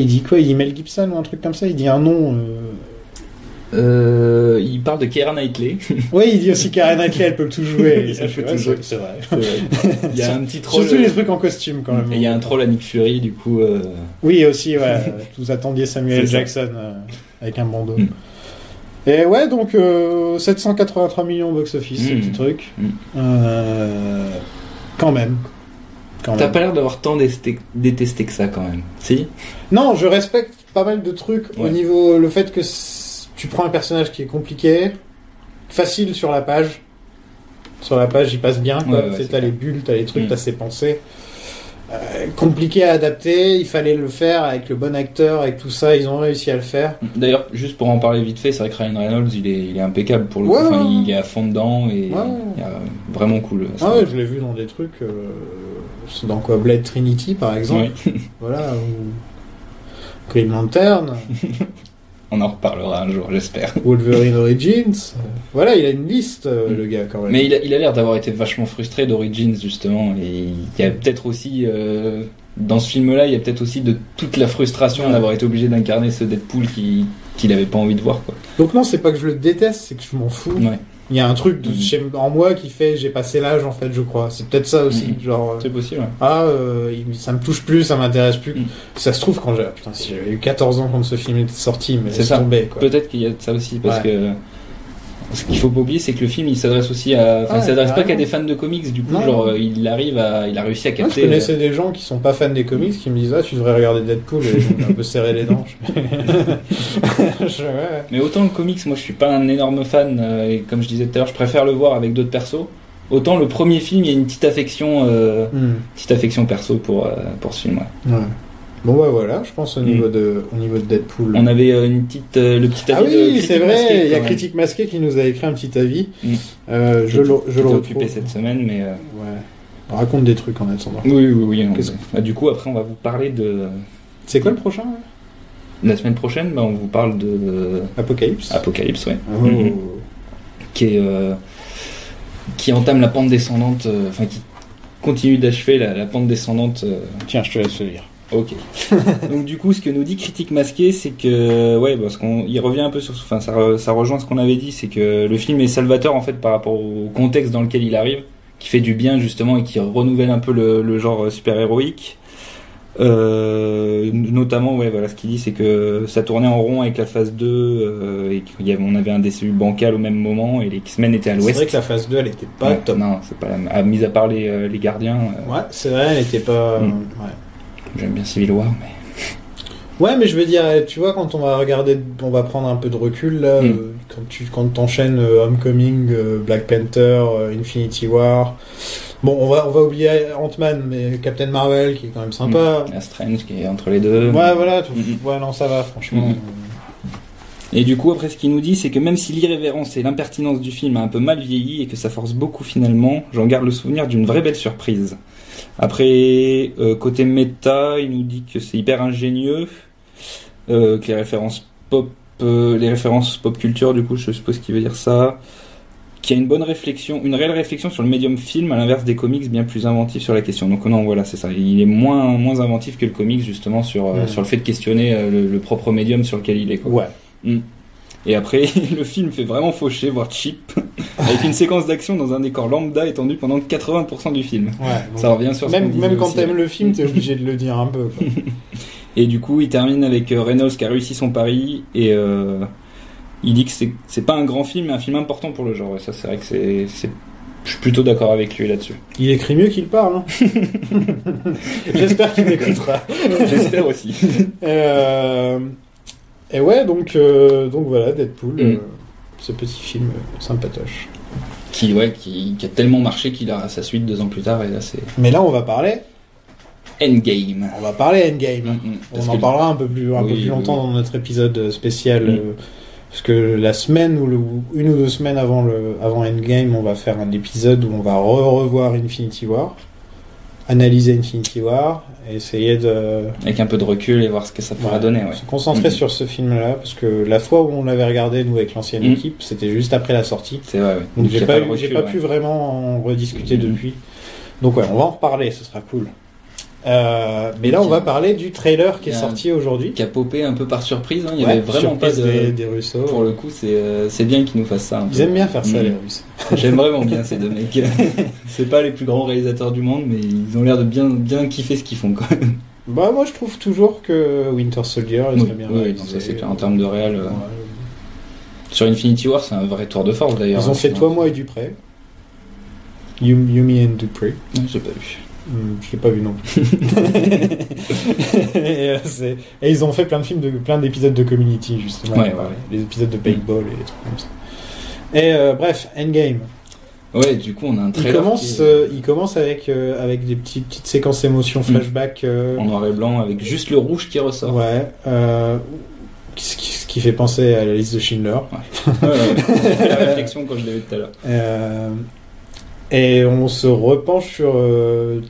A: dit quoi? Il dit Mel Gibson ou un truc comme ça? Il dit un nom.
B: Il parle de Keira Knightley.
A: Oui, il dit aussi Keira Knightley, elle peut tout jouer.
B: C'est vrai. Il y a un petit troll.
A: Surtout les trucs en costume quand même.
B: Et il y a un troll à Nick Fury, du coup.
A: Oui, aussi, ouais. Vous attendiez Samuel Jackson avec un bandeau. Et ouais, donc 783 millions au box-office, ce petit truc. Quand même.
B: T'as pas l'air d'avoir tant détesté que ça, quand même. Si?
A: Non, je respecte pas mal de trucs au niveau. Le fait que tu prends un personnage qui est compliqué, facile sur la page. Sur la page, il passe bien, quoi. T'as les bulles, t'as les trucs, t'as ses pensées. Compliqué à adapter, il fallait le faire avec le bon acteur, avec tout ça, ils ont réussi à le faire.
B: D'ailleurs, juste pour en parler vite fait, c'est vrai que Ryan Reynolds, il est impeccable pour le coup. Enfin, il est à fond dedans et il est vraiment cool.
A: Je l'ai vu dans des trucs. C'est dans quoi? Blade Trinity, par exemple. Voilà. Ou Green Lantern.
B: On en reparlera un jour, j'espère.
A: Wolverine Origins. Voilà, il a une liste, le gars, quand même.
B: Mais il a l'air d'avoir été vachement frustré d'Origins, justement. Et il y a peut-être aussi, dans ce film-là, il y a peut-être aussi de toute la frustration d'avoir été obligé d'incarner ce Deadpool qu'il avait pas envie de voir, quoi.
A: Donc non, c'est pas que je le déteste, c'est que je m'en fous. Il y a un truc en moi qui fait j'ai passé l'âge, en fait, je crois. C'est peut-être ça aussi. Genre,
B: c'est possible,
A: ça me touche plus, ça m'intéresse plus. Ça se trouve, si j'avais eu 14 ans quand ce film était sorti, mais c'est tombé, quoi.
B: Peut-être qu'il y a de ça aussi, parce que ce qu'il faut pas oublier, c'est que le film, il s'adresse aussi à... il s'adresse pas qu'à des fans de comics, du coup, il a réussi à capter...
A: je connaissais des gens qui sont pas fans des comics qui me disent tu devrais regarder Deadpool, et je me un peu serré les dents.
B: Mais autant le comics, moi je suis pas un énorme fan, et comme je disais tout à l'heure, je préfère le voir avec d'autres persos. Autant le premier film, il y a une petite affection perso pour ce film.
A: Bon voilà, je pense au niveau de Deadpool.
B: On avait le petit avis de Critique
A: c'est vrai,
B: Masqué,
A: il y a Critique Masqué qui nous a écrit un petit avis. Je le
B: occupé cette semaine, mais
A: on raconte des trucs en attendant.
B: Oui. Du coup, après, on va vous parler de.
A: C'est quoi le prochain?
B: La semaine prochaine, on vous parle de
A: Apocalypse,
B: ouais. Qui entame la pente descendante, qui continue d'achever la pente descendante.
A: Tiens, je te laisse le lire.
B: Ok. Donc du coup, ce que nous dit Critique Masqué, c'est que parce il revient un peu sur, ça rejoint ce qu'on avait dit, c'est que le film est salvateur en fait par rapport au contexte dans lequel il arrive, qui fait du bien justement et qui renouvelle un peu le genre super héroïque. Notamment, ce qu'il dit, c'est que ça tournait en rond avec la phase 2 et qu'on avait un DCU bancal au même moment et les X-Men étaient à l'ouest.
A: C'est vrai que la phase 2 elle était pas top.
B: Non, c'est pas mis à part les gardiens.
A: C'est vrai, elle était pas.
B: J'aime bien Civil War, mais.
A: Ouais, mais je veux dire, tu vois, quand on va regarder, on va prendre un peu de recul là, quand t'enchaînes Homecoming, Black Panther, Infinity War. Bon, on va oublier Ant-Man, mais Captain Marvel qui est quand même sympa.
B: Strange qui est entre les deux.
A: Non, ça va, franchement.
B: Et du coup, après, ce qu'il nous dit, c'est que même si l'irrévérence et l'impertinence du film a un peu mal vieilli et que ça force beaucoup finalement, j'en garde le souvenir d'une vraie belle surprise. Après, côté méta, il nous dit que c'est hyper ingénieux, que les références pop culture, du coup, je suppose qu'il veut dire ça, qu'il y a une réelle réflexion sur le médium film, à l'inverse des comics bien plus inventifs sur la question. Donc non, voilà, c'est ça. Il est moins inventif que le comics, justement, sur le fait de questionner le propre médium sur lequel il est, quoi. Et après, le film fait vraiment faucher, voire cheap, avec une séquence d'action dans un décor lambda étendu pendant 80% du film.
A: Ouais,
B: ça revient sur ce qu'on disait
A: même quand
B: aussi.
A: t'aimes le film, t'es obligé de le dire un peu, quoi.
B: Et du coup, il termine avec Reynolds qui a réussi son pari, et il dit que c'est pas un grand film, mais un film important pour le genre. Et ça, c'est vrai que je suis plutôt d'accord avec lui là-dessus.
A: Il écrit mieux qu'il parle, hein. J'espère qu'il m'écoutera.
B: J'espère aussi.
A: Et ouais, donc voilà, Deadpool, ce petit film sympatoche.
B: Qui a tellement marché qu'il a sa suite 2 ans plus tard, et là c'est...
A: Mais là, on va parler
B: Endgame.
A: On va parler Endgame. On en parlera un peu plus longtemps dans notre épisode spécial, parce que la semaine ou une ou 2 semaines avant Endgame, on va faire un épisode où on va revoir Infinity War, analyser Infinity War, et essayer de...
B: Avec un peu de recul et voir ce que ça pourra donner. Ouais.
A: Se concentrer sur ce film-là, parce que la fois où on l'avait regardé, nous, avec l'ancienne équipe, c'était juste après la sortie.
B: C'est vrai, ouais.
A: Donc j'ai pas pu vraiment en rediscuter depuis. Donc ouais, on va en reparler, ce sera cool. Mais là, on va parler du trailer qui est sorti aujourd'hui.
B: Qui a popé un peu par surprise. Hein. Il y avait vraiment pas
A: des Russos.
B: Pour le coup, c'est bien qu'ils nous fassent ça.
A: Ils aiment bien faire ça, les Russes.
B: J'aime vraiment bien ces 2 mecs. C'est pas les plus grands réalisateurs du monde, mais ils ont l'air de bien kiffer ce qu'ils font quand même.
A: Bah, moi, je trouve toujours que Winter Soldier est très bien réalisé.
B: Ça c'est clair en termes de réel. Sur Infinity War, c'est un vrai tour de force d'ailleurs.
A: Ils ont fait Toi, Moi et Dupré. Yumi and Dupré.
B: J'ai pas vu.
A: Je l'ai pas vu non plus. et ils ont fait plein d'épisodes de Community, justement.
B: Ouais.
A: Les épisodes de Paintball et des trucs comme ça. Et bref, Endgame.
B: Ouais, du coup, on a un trailer.
A: Il commence avec des petites séquences émotions, flashback.
B: En noir et blanc, avec juste le rouge qui ressort.
A: Ouais. Ce qui fait penser à la liste de Schindler.
B: Ouais. J'ai fait la réflexion quand je l'ai vu tout à l'heure.
A: Et on se repenche sur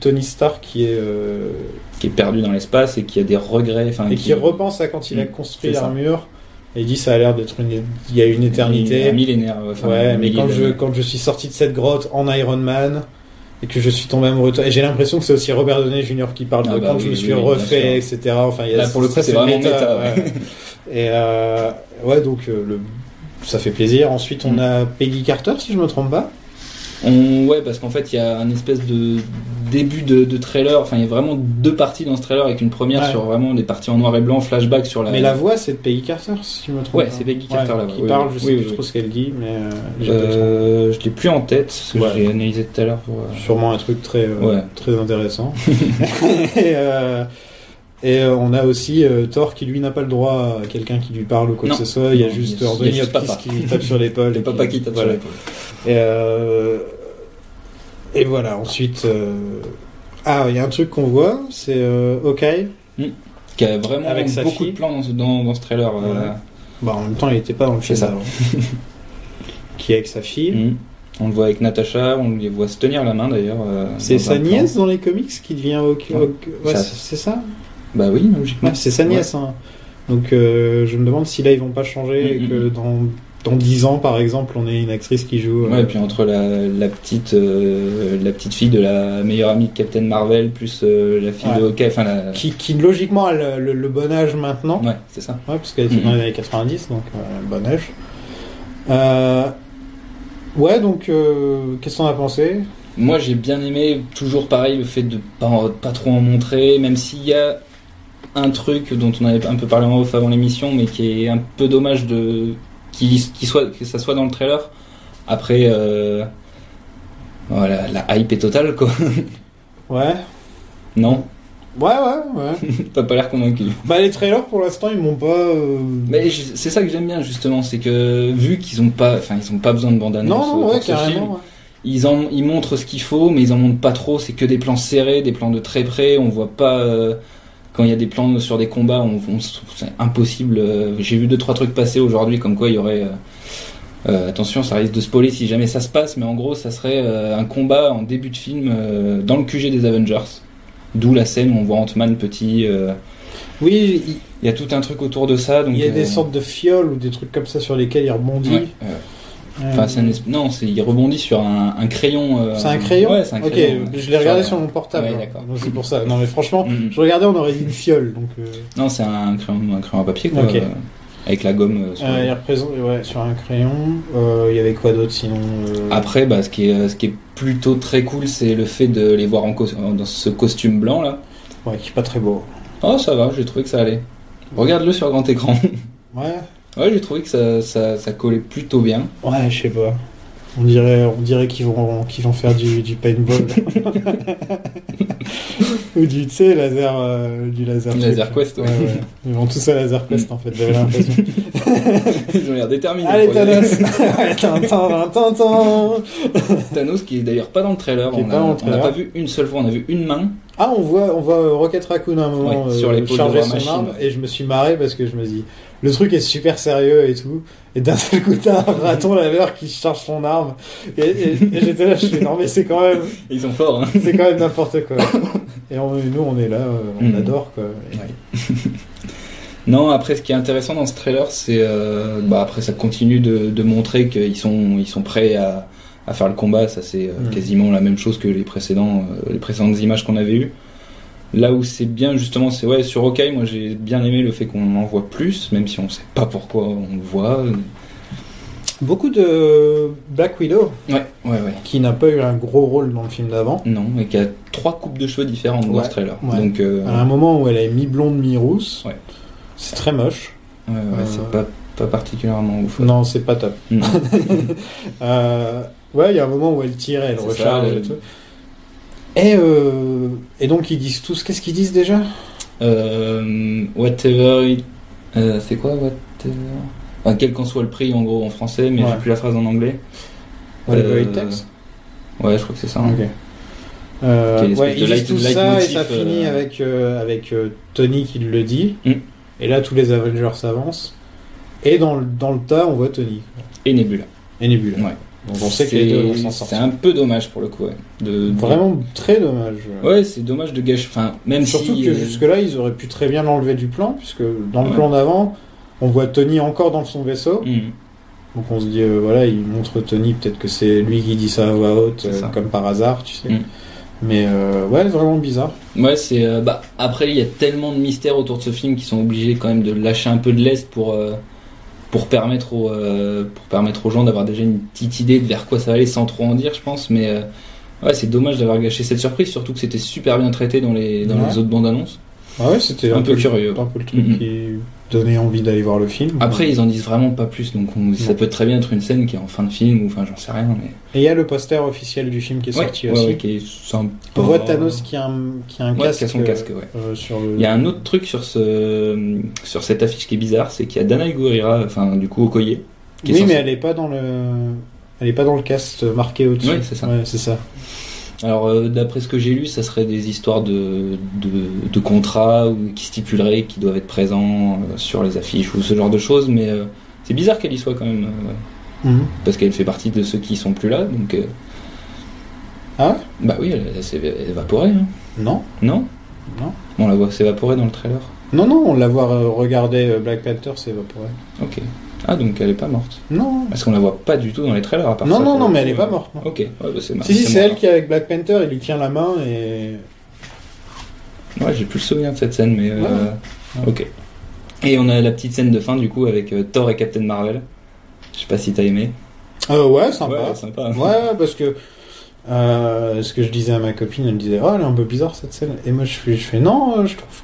A: Tony Stark qui est
B: perdu dans l'espace et qui a des regrets.
A: Qui repense à quand il a construit l'armure. Et il dit ça a l'air d'être il y a une éternité.
B: Un millénaire.
A: Mais quand je suis sorti de cette grotte en Iron Man et que je suis tombé amoureux de toi, et j'ai l'impression que c'est aussi Robert Downey Jr. qui parle de quand je me suis refait, etc. Enfin, il y a
B: là, pour le coup, c'est vraiment méta.
A: Et donc ça fait plaisir. Ensuite, on a Peggy Carter, si je me trompe pas.
B: Ouais, parce qu'en fait il y a un espèce de début de trailer, enfin il y a vraiment 2 parties dans ce trailer, avec une première sur vraiment des parties en noir et blanc, flashback sur la...
A: Mais la voix c'est de Peggy Carter, si je me trompe.
B: Ouais, c'est Peggy Carter la voix.
A: Qui parle, je sais plus trop ce qu'elle dit, mais
B: je l'ai plus en tête, parce que j'ai analysé tout à l'heure pour...
A: Sûrement un truc très intéressant. Et on a aussi Thor qui lui n'a pas le droit à quelqu'un qui lui parle ou quoi que ce soit. Il y a juste Anthony Hopkins qui lui tape sur l'épaule.
B: Et papa qui tape sur l'épaule.
A: Et voilà, ensuite... il y a un truc qu'on voit, c'est Hawkeye.
B: Qui a vraiment avec beaucoup de plans dans ce trailer.
A: En même temps, il n'était pas dans le film avant. Qui est avec sa fille.
B: On le voit avec Natasha, on les voit se tenir la main d'ailleurs.
A: C'est sa nièce dans les comics qui devient Hawkeye. C'est ça.
B: Bah oui, logiquement.
A: C'est sa nièce. Hein. Donc je me demande si là ils vont pas changer et que dans 10 ans par exemple on ait une actrice qui joue.
B: Ouais, et puis entre la petite fille de la meilleure amie de Captain Marvel plus la fille de Hawkeye,
A: qui logiquement a le bon âge maintenant.
B: Ouais, c'est ça.
A: Ouais, parce qu'elle était dans les années 90, donc bon âge. Ouais, donc qu'est-ce qu'on a pensé?
B: Moi j'ai bien aimé, toujours pareil, le fait de pas trop en montrer, même s'il y a un truc dont on avait un peu parlé en off avant l'émission, mais qui est un peu dommage que ça soit dans le trailer. Après, voilà, la hype est totale, quoi.
A: Ouais.
B: Non.
A: Ouais.
B: T'as pas l'air convaincu.
A: Les trailers pour l'instant ils m'ont pas.
B: Mais c'est ça que j'aime bien justement, c'est que vu qu'ils ont pas besoin de bande-annonce pour ce film, ils montrent ce qu'il faut, mais ils en montrent pas trop. C'est que des plans serrés, des plans de très près. On voit pas. Quand il y a des plans sur des combats, c'est impossible. J'ai vu 2-3 trucs passer aujourd'hui, comme quoi il y aurait... attention, ça risque de spoiler si jamais ça se passe, mais en gros, ça serait un combat en début de film dans le QG des Avengers. D'où la scène où on voit Ant-Man petit...
A: Oui,
B: il y a tout un truc autour de ça. Donc,
A: il y a des sortes de fioles ou des trucs comme ça sur lesquels il rebondit.
B: Enfin, il rebondit sur un crayon.
A: C'est un crayon.
B: Ouais, c'est un crayon.
A: Ok, je l'ai regardé sur mon portable.
B: Ouais, d'accord.
A: Donc c'est pour ça. Non, mais franchement, je regardais, on aurait dit une fiole. Donc.
B: Non, c'est un crayon à papier, quoi.
A: Okay.
B: avec la gomme.
A: Il représente sur un crayon. Il y avait quoi d'autre sinon
B: Après, ce qui est plutôt très cool, c'est le fait de les voir dans ce costume blanc là.
A: Ouais, qui est pas très beau.
B: Oh, ça va, j'ai trouvé que ça allait. Regarde-le sur grand écran.
A: Ouais.
B: Ouais, j'ai trouvé que ça collait plutôt bien.
A: Ouais, je sais pas. On dirait qu'ils vont faire du paintball. Ou du, tu sais, du laser.
B: Laser Quest,
A: ouais. Ils vont tous à Laser Quest, en fait, j'avais l'impression.
B: Ils ont l'air déterminés.
A: Allez, Thanos.
B: Thanos, qui est d'ailleurs pas dans le trailer. On n'a pas vu une seule fois, on a vu une main.
A: Ah, on voit Rocket Raccoon à un moment
B: sur
A: charger son arme, et je me suis marré parce que je me dis, le truc est super sérieux et tout, et d'un seul coup t'as un raton laveur qui charge son arme, et j'étais là, je fais non mais c'est quand même...
B: Ils sont forts, hein.
A: C'est quand même n'importe quoi. Et nous on est là, on adore quoi.
B: Ouais. Non, après ce qui est intéressant dans ce trailer, c'est après ça continue de montrer qu'ils sont prêts à faire le combat. Ça c'est quasiment la même chose que les précédentes images qu'on avait eues. Là où c'est bien justement, c'est sur Hawkeye, moi j'ai bien aimé le fait qu'on en voit plus, même si on sait pas pourquoi on le voit.
A: Beaucoup de Black Widow,
B: ouais.
A: Qui n'a pas eu un gros rôle dans le film d'avant.
B: Non, et qui a 3 coupes de cheveux différentes dans ce trailer.
A: Ouais.
B: Donc,
A: à un moment où elle est mi-blonde, mi-rousse, c'est très moche.
B: Ouais, c'est pas particulièrement ouf.
A: Non, c'est pas top. Il y a un moment où elle tire, elle recharge et tout. Et donc ils disent tous, qu'est-ce qu'ils disent déjà
B: Whatever c'est quoi whatever quel qu'en soit le prix en gros en français, mais j'ai plus la phrase en anglais.
A: Whatever it takes.
B: Ouais, je crois que c'est ça.
A: Ok. Ils disent tout ça et ça finit avec Tony qui le dit. Et là tous les Avengers s'avancent. Et dans le tas on voit Tony.
B: Et Nebula.
A: Ouais. Donc on sait que les deux vont s'en sortir.
B: C'est un peu dommage pour le coup.
A: Vraiment très dommage.
B: Ouais, c'est dommage de gâcher. Enfin, même
A: surtout que jusque-là, ils auraient pu très bien l'enlever du plan, puisque dans le plan d'avant, on voit Tony encore dans son vaisseau. Donc on se dit, il montre Tony, peut-être que c'est lui qui dit ça à voix haute, comme par hasard, tu sais. Mais vraiment bizarre. Ouais,
B: c'est. Après, il y a tellement de mystères autour de ce film qu'ils sont obligés quand même de lâcher un peu de lest pour permettre aux gens d'avoir déjà une petite idée de vers quoi ça va aller sans trop en dire, je pense. Mais c'est dommage d'avoir gâché cette surprise, surtout que c'était super bien traité dans les autres bandes annonces.
A: C'était
B: un peu curieux.
A: Un peu le truc qui donnait envie d'aller voir le film.
B: Après, ils en disent vraiment pas plus, donc ça peut très bien être une scène qui est en fin de film, ou j'en sais rien. Mais...
A: Et il y a le poster officiel du film qui est sorti aussi.
B: Qui est sympa.
A: On voit Thanos qui a un casque.
B: Qui a son casque, Il y a un autre truc sur cette affiche qui est bizarre, c'est qu'il y a Danai Gurira, du coup Okoye.
A: Mais elle est pas dans le cast marqué au-dessus.
B: Oui, c'est ça.
A: Ouais, c'est ça.
B: Alors, d'après ce que j'ai lu, ça serait des histoires de contrats qui stipuleraient qu'ils doivent être présents sur les affiches ou ce genre de choses, mais c'est bizarre qu'elle y soit quand même, parce qu'elle fait partie de ceux qui sont plus là, donc...
A: Ah ouais ?
B: Bah oui, elle s'est évaporée. Hein.
A: Non.
B: On la voit s'évaporer dans le trailer.
A: Non, on la voit regarder Black Panther s'évaporer.
B: Ok. Ah, donc elle est pas morte.
A: Non.
B: Parce qu'on la voit pas du tout dans les trailers à part
A: ça. Non, mais elle est pas morte. Non.
B: Ok. C'est marrant.
A: Si, c'est elle qui est avec Black Panther, il lui tient la main et...
B: Ouais, j'ai plus le souvenir de cette scène, mais... Ok. Et on a la petite scène de fin, du coup, avec Thor et Captain Marvel. Je sais pas si t'as aimé.
A: Ouais, sympa.
B: Ouais, sympa.
A: Ouais, parce que... ce que je disais à ma copine, elle me disait elle est un peu bizarre cette scène, et moi je fais non, je trouve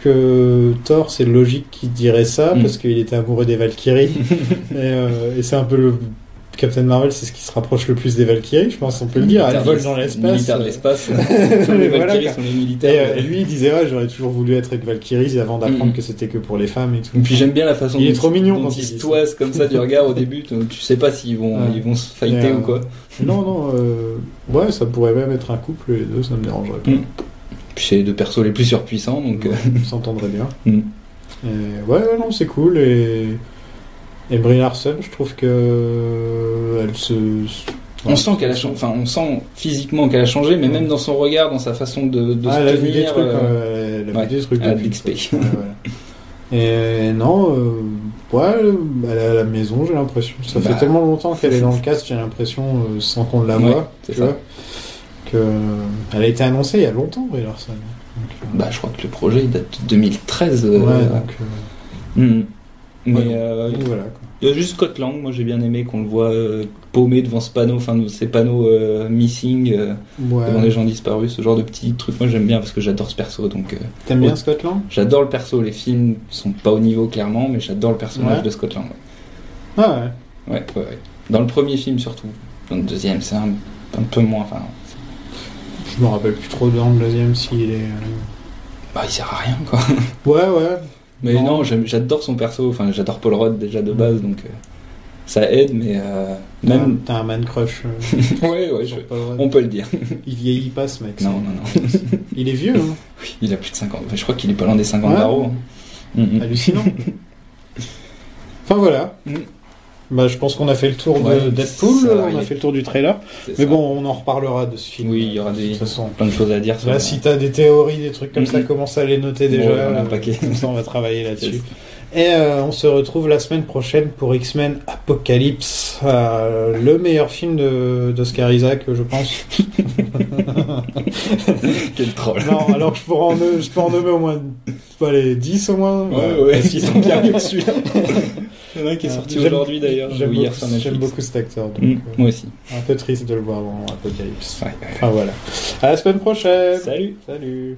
A: que Thor c'est logique qu'il dirait ça parce qu'il était amoureux des Valkyries et c'est un peu le Captain Marvel, c'est ce qui se rapproche le plus des Valkyries, je pense, on peut le dire. Elle vole dans l'espace.
B: Militaire de l'espace. Les Valkyries sont les militaires.
A: Et lui, il disait, j'aurais toujours voulu être avec Valkyries avant d'apprendre que c'était que pour les femmes et tout.
B: Et puis j'aime bien la façon
A: il est trop mignon
B: dont ils se toisent comme ça du regard au début. Tu sais pas s'ils vont se fighter ou quoi.
A: Non, ouais, ça pourrait même être un couple, les deux, ça me dérangerait pas.
B: Puis c'est les deux persos les plus surpuissants, donc...
A: Ils s'entendraient bien. Non, c'est cool, et Brie Larson, je trouve que elle se...
B: On sent qu'elle a changé, on sent physiquement qu'elle a changé, mais même dans son regard, dans sa façon de se tenir...
A: Elle a vu des trucs,
B: elle a de l'XP.
A: Et non, elle est à la maison, j'ai l'impression. Ça fait tellement longtemps qu'elle est dans le cast, j'ai l'impression, sans qu'on la voie, tu vois, elle a été annoncée il y a longtemps, Brie Larson.
B: Je crois que le projet date de 2013. Mais
A: donc voilà, quoi.
B: il y a juste Scott Lang, moi j'ai bien aimé qu'on le voit paumé devant ce panneau, enfin ces panneaux missing devant les gens disparus, ce genre de petits trucs. Moi j'aime bien parce que j'adore ce perso. Donc
A: t'aimes bien Scott Lang?
B: J'adore le perso. Les films sont pas au niveau clairement, mais j'adore le personnage de Scott Lang.
A: Ah ouais.
B: Ouais. Dans le premier film surtout. Dans le deuxième c'est un peu moins. Enfin.
A: Je me rappelle plus trop dans le deuxième s'il est.
B: Bah il sert à rien quoi.
A: Ouais.
B: Mais non, j'adore son perso, enfin j'adore Paul Rudd déjà de base, donc ça aide, mais même...
A: T'as un man crush
B: ouais, on peut le dire.
A: Il vieillit pas ce mec.
B: Non.
A: Il est vieux, hein.
B: Oui, il a plus de 50, je crois qu'il est pas loin des 50 barreaux.
A: Hallucinant. Enfin voilà. Bah, je pense qu'on a fait le tour de Deadpool, on a fait le tour du trailer. Mais bon, on en reparlera de ce film.
B: Oui, il y aura plein de choses à dire.
A: Là, si t'as des théories, des trucs comme ça, commence à les noter déjà.
B: On a un paquet.
A: Comme ça, on va travailler là-dessus. Et on se retrouve la semaine prochaine pour X-Men Apocalypse, le meilleur film d'Oscar Isaac, je pense.
B: Quel troll.
A: Non, alors je peux en nommer au moins 10 au moins.
B: Ouais, ils sont bien mieux que celui-là. Il y en a un qui est sorti aujourd'hui d'ailleurs.
A: J'aime beaucoup cet acteur. Donc,
B: moi aussi.
A: Un peu triste de le voir dans Apocalypse.
B: Ouais.
A: Enfin voilà. À la semaine prochaine.
B: Salut.